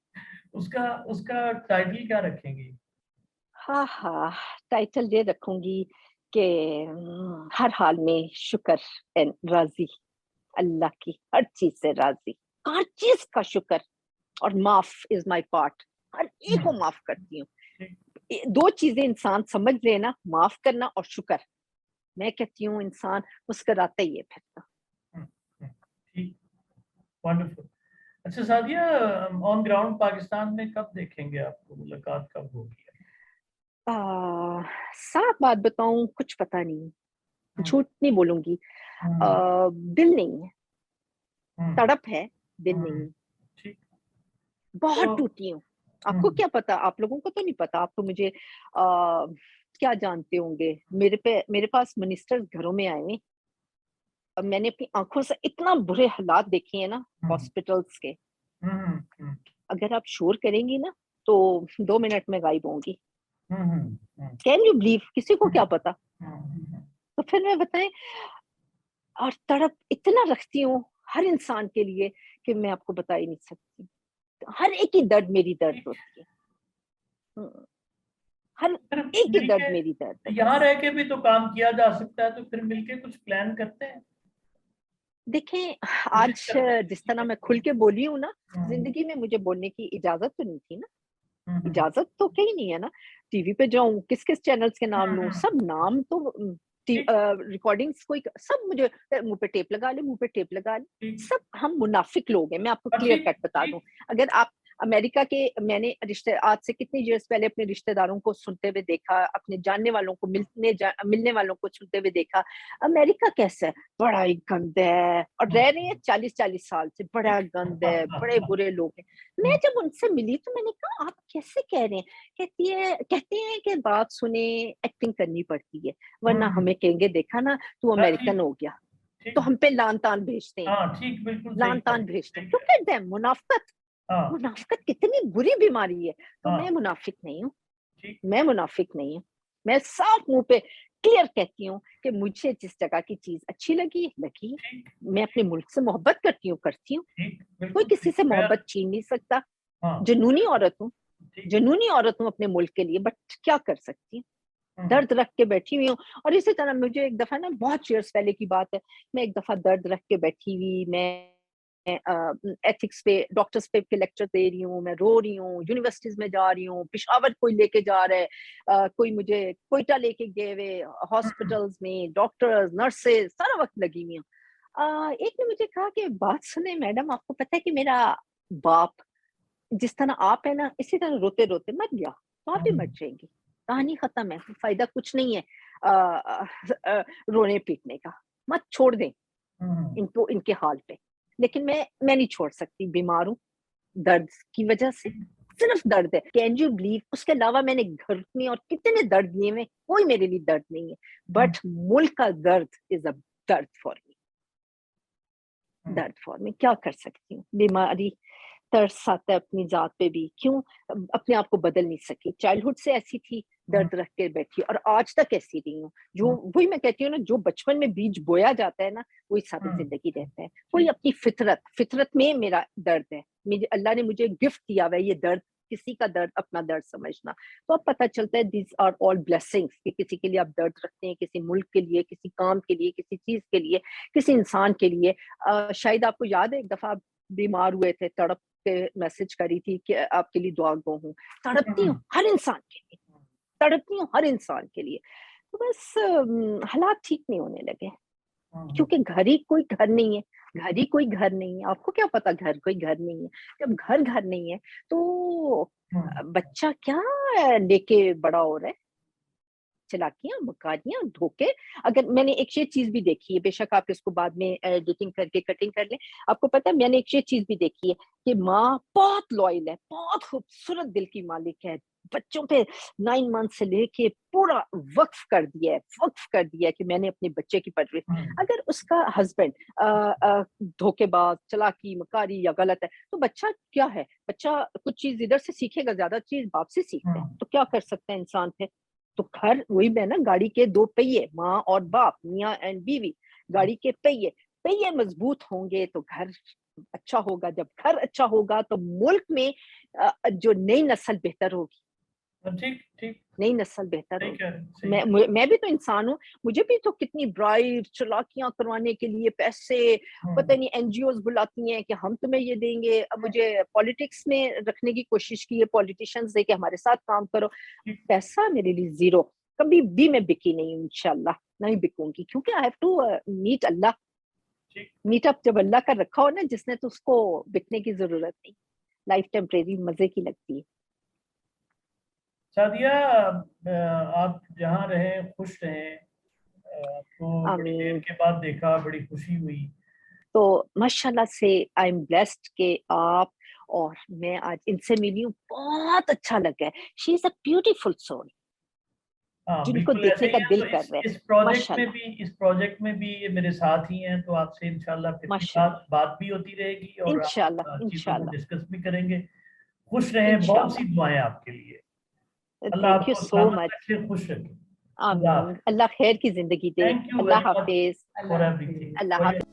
उसका उसका टाइटल क्या रखेंगी? हाँ, हाँ, टाइटल ये रखूँगी कि हर हाल में शुक्र एंड राज़ी, अल्लाह की हर चीज़ से राज़ी, हर चीज़ का शुक्र, और माफ़ इज़ माय पार्ट, हर एक को माफ़ करती हूँ। ठीक, 2 चीज़ें इंसान समझ ले ना, माफ़ करना और शुक्र, मैं कहती हूँ इंसान मुस्कुराता ही है फिर तो। हुँ, हुँ, ठीक, वंडरफुल। अच्छा सादिया, ऑन ग्राउंड पाकिस्तान में कब देखेंगे आपको? मुलाकात कब होगी? अ, साफ बात बताऊँ, कुछ पता नहीं, हुँ, झूठ नहीं बोलूँगी। हुँ, दिल नहीं है, हुँ, तड़प है, दिल नहीं हुँ, है। ठीक, तो बहुत टूटी हूँ। आपको हुँ, क्या पता, आप लोगों को तो नहीं पता, आप तो मुझे क्या जानते होंगे। मेरे पास मिनिस्टर्स घरों में आए हैं। अब मैंने अपनी आँखों से इतना बुरे हालात देखे हैं ना हुँ, हॉस्पिटल्स के, हुँ, हुँ, अगर आप शोर करेंगी ना तो 2 मिनट में गायब होंगी। हुँ, हुँ, हुँ, कैन यू बिलीव, किसी को हुँ, क्या पता? हुँ, तो फिर मैं बताएँ, और तड़प इतना रखती हूँ हर इंसान के लिए कि मैं आपको बता ही नहीं सकती। हर एक की दर्द मेरी दर्द ठीक। होती है। हुँ, हर फिर एक की दर्द मिलके, मेरी दर्द है यहाँ बस। रह के भी तो काम किया जा सकता है, तो फिर मिलके कुछ प्लान करते हैं, देखें, कोशिश आज करते हैं जिस किसी तरह पे। मैं खुल के बोली हूँ ना, हुँ, ज़िंदगी में मुझे बोलने की इजाज़त तो नहीं थी ना, हुँ, हुँ, इजाज़त तो कहीं नहीं है ना। टीवी पे जाऊँ, किस-किस चैनल्स के नाम हुँ, लूँ, हुँ, सब नाम तो ठीक, रिकॉर्डिंग्स कोई सब मुझे मुँह पे टेप लगा ले, मुँह पे टेप लगा ले। ठीक, सब हम मुनाफ़िक लोग हैं, मैं आपको क्लियर ठीक, कट बता दूँ। ठीक, अगर आप अमेरिका के, मैंने रिश्ते आज से कितने ईयर्स पहले अपने रिश्तेदारों को सुनते हुए देखा, अपने जानने वालों को मिलने वालों को सुनते हुए देखा, अमेरिका कैसा है? बड़ा ही गंदा है, और हुँ, रह रहे हैं 40-40 साल से, बड़ा ठीक। गंद है, बड़े बुरे लोग हैं। मैं हुँ, जब उनसे मिली तो मैंने कहा, आप कैसे कह रहे हैं? कहते हैं कि बात सुने, एक्टिंग करनी पड़ती है, हुँ, वरना हुँ, हमें कहेंगे देखा ना तू हाँ, अमेरिकन ठीक, हो गया। ठीक। तो हम पे लान तान भेजते हैं, हाँ ठीक, बिल्कुल सही लान तान कहा, भेजते हैं। सही Look at them, मुनाफिकत, हाँ मुनाफिकत कितनी बुरी बीमारी है। तो हाँ मैं मुनाफिक नहीं हूँ, ठीक मैं मुनाफिक नहीं हूँ। मैं साफ मुंह पे क्लियर कहती हूँ कि मुझे जिस जगह की चीज अच्छी लगी लगी। ठीक मैं अपने मुल्क से मोहब्बत करती हूँ, करती हूँ। ठीक, कोई बिल्कुल किसी सही, से मैं मोहब्बत छीन नहीं सकता। हाँ जुनूनी औरत हूँ, ठीक। जुनूनी औरत हूँ अपने मुल्क के लिए, बट क्या कर सकती हूँ, दर्द रख के बैठी हुई हूँ। और इसी तरह मुझे एक दफा ना, बहुत ईयर्स पहले की बात है, मैं एक दफा दर्द रख के बैठी हुई, मैं एथिक्स पे, डॉक्टर्स पे के लेक्चर दे रही हूँ, मैं रो रही हूँ, यूनिवर्सिटीज में जा रही हूँ, पिशावर कोई लेके जा रहा है, कोई मुझे कोयटा लेके गए हुए, हॉस्पिटल्स में डॉक्टर्स नर्सेज सारा वक्त लगी हुई हूँ। एक ने मुझे कहा कि बात सुने मैडम, आपको पता है कि मेरा बाप जिस तरह आप है ना, इसी तरह रोते रोते मर गया, तो आप भी मर जाएंगी, कहानी खत्म है, फायदा कुछ नहीं है रोने पीटने का, मत छोड़ दें इनको इनके हाल पे। लेकिन मैं नहीं छोड़ सकती, बीमार हूँ दर्द की वजह से, सिर्फ दर्द है। कैन यू बिलीव, उसके अलावा मैंने घर में और कितने दर्द लिए में, कोई मेरे लिए दर्द नहीं है, बट मुल्क का दर्द इज अ दर्द फॉर मी, दर्द फॉर मी। क्या कर सकती हूँ, बीमारी तरस आता है अपनी जात पे भी, क्यों अपने आप को बदल नहीं सकी। चाइल्डहुड से ऐसी थी, दर्द रख के बैठी, और आज तक ऐसी रही हूँ। जो वही मैं कहती हूँ ना, जो बचपन में बीज बोया जाता है ना, वही सारी जिंदगी रहता है। वही अपनी फितरत में मेरा दर्द है। मुझे अल्लाह ने मुझे गिफ्ट दिया हुआ है ये दर्द, किसी का दर्द अपना दर्द समझना। तो अब पता चलता है दिस आर ऑल ब्लेसिंग्स, कि किसी के लिए आप दर्द रखते हैं, किसी मुल्क के लिए, किसी काम के लिए, किसी चीज के लिए, किसी इंसान के लिए। शायद आपको याद है, एक दफा आप बीमार हुए थे, तड़प के मैसेज करी थी कि आपके लिए दुआ गो हूँ। तड़पती हूँ हर इंसान के लिए, तड़पती हूँ हर इंसान के लिए। तो बस हालात ठीक नहीं होने लगे, क्योंकि घर ही कोई घर नहीं है, घर ही कोई घर नहीं है। आपको क्या पता घर कोई घर नहीं है? जब घर नहीं है तो बच्चा क्या लेके बड़ा हो रहा है, चालाकियां, मकानियां, धोखे। अगर मैंने एक ये चीज भी देखी है, बेशक आप इसको बाद में एडिटिंग करके कटिंग कर लें, आपको पता है मैंने एक ये चीज भी देखी है कि माँ बहुत लॉयल है, बहुत खूबसूरत दिल की मालिक है, बच्चों पे 9 मंथ से लेके पूरा वक्फ कर दिया है, वक्फ कर दिया है कि मैंने अपने बच्चे की परवरिश। अगर उसका हस्बैंड धोखेबाज, चालाकी, मकारी या गलत है, तो बच्चा क्या है, बच्चा कुछ चीज इधर से सीखेगा, ज्यादा चीज बाप से सीखता है। तो क्या कर सकता है इंसान फिर? तो घर वही में ना, गाड़ी के 2 पहिए, माँ और बाप, मियाँ एंड बीवी, गाड़ी के पहिए, पहिए मजबूत होंगे तो घर अच्छा होगा। जब घर अच्छा होगा तो मुल्क में जो नई नस्ल बेहतर होगी, ठीक ठीक, नई नस्ल बेहतर सही होगी। कह रहे हैं, सही मैं भी तो इंसान हूँ, मुझे भी तो कितनी ब्राइड चालाकियां करवाने के लिए पैसे, पता नहीं एनजीओज बुलाती हैं कि हम तुम्हें ये देंगे। अब मुझे पॉलिटिक्स में रखने की कोशिश की है, पॉलिटिशियंस से कि हमारे साथ काम करो, पैसा मेरे लिए जीरो। कभी भी मैं बिकी नहीं हूँ, इंशाल्लाह नहीं बिकूंगी, क्योंकि I have to meet Allah. Meetup जब अल्लाह का रखा हो ना जिसने, तो उसको बिकने की जरूरत नहीं। लाइफ टेम्परेरी, मजे की लगती है। सादिया, आप जहाँ रहें खुश रहें। आपको बड़ी देर आमीन। के बाद देखा, बड़ी खुशी हुई। तो माशाल्लाह से आई एम ब्लेस्ड के आप और मैं आज इनसे मिली हूँ, बहुत अच्छा लगा है। She is a beautiful soul, हाँ जिनको बिल्कुल ऐसे देखने ही का है। दिल तो कर रहा है। माशाल्लाह, इस प्रोजेक्ट में भी ये मेरे साथ ही हैं, तो आपसे इंशाल्लाह फिर भी माशाल्लाह, बात भी होती रहेगी, और इंशाल्लाह, आप चीजों को इंशाल्लाह, डिस्कस भी करेंगे। खुश रहें, बहुत सी इंशाल्लाह। दुआएं आपके लिए। अल्लाह थैंक यू आपको सो सलामत मच। रखे, खुश रखे। अल्लाह आमीन। हाफिज। अल्लाह खैर की जिंदगी दे। Thank you Allah very much हाफिज। For Allah everything. Allah Hafiz.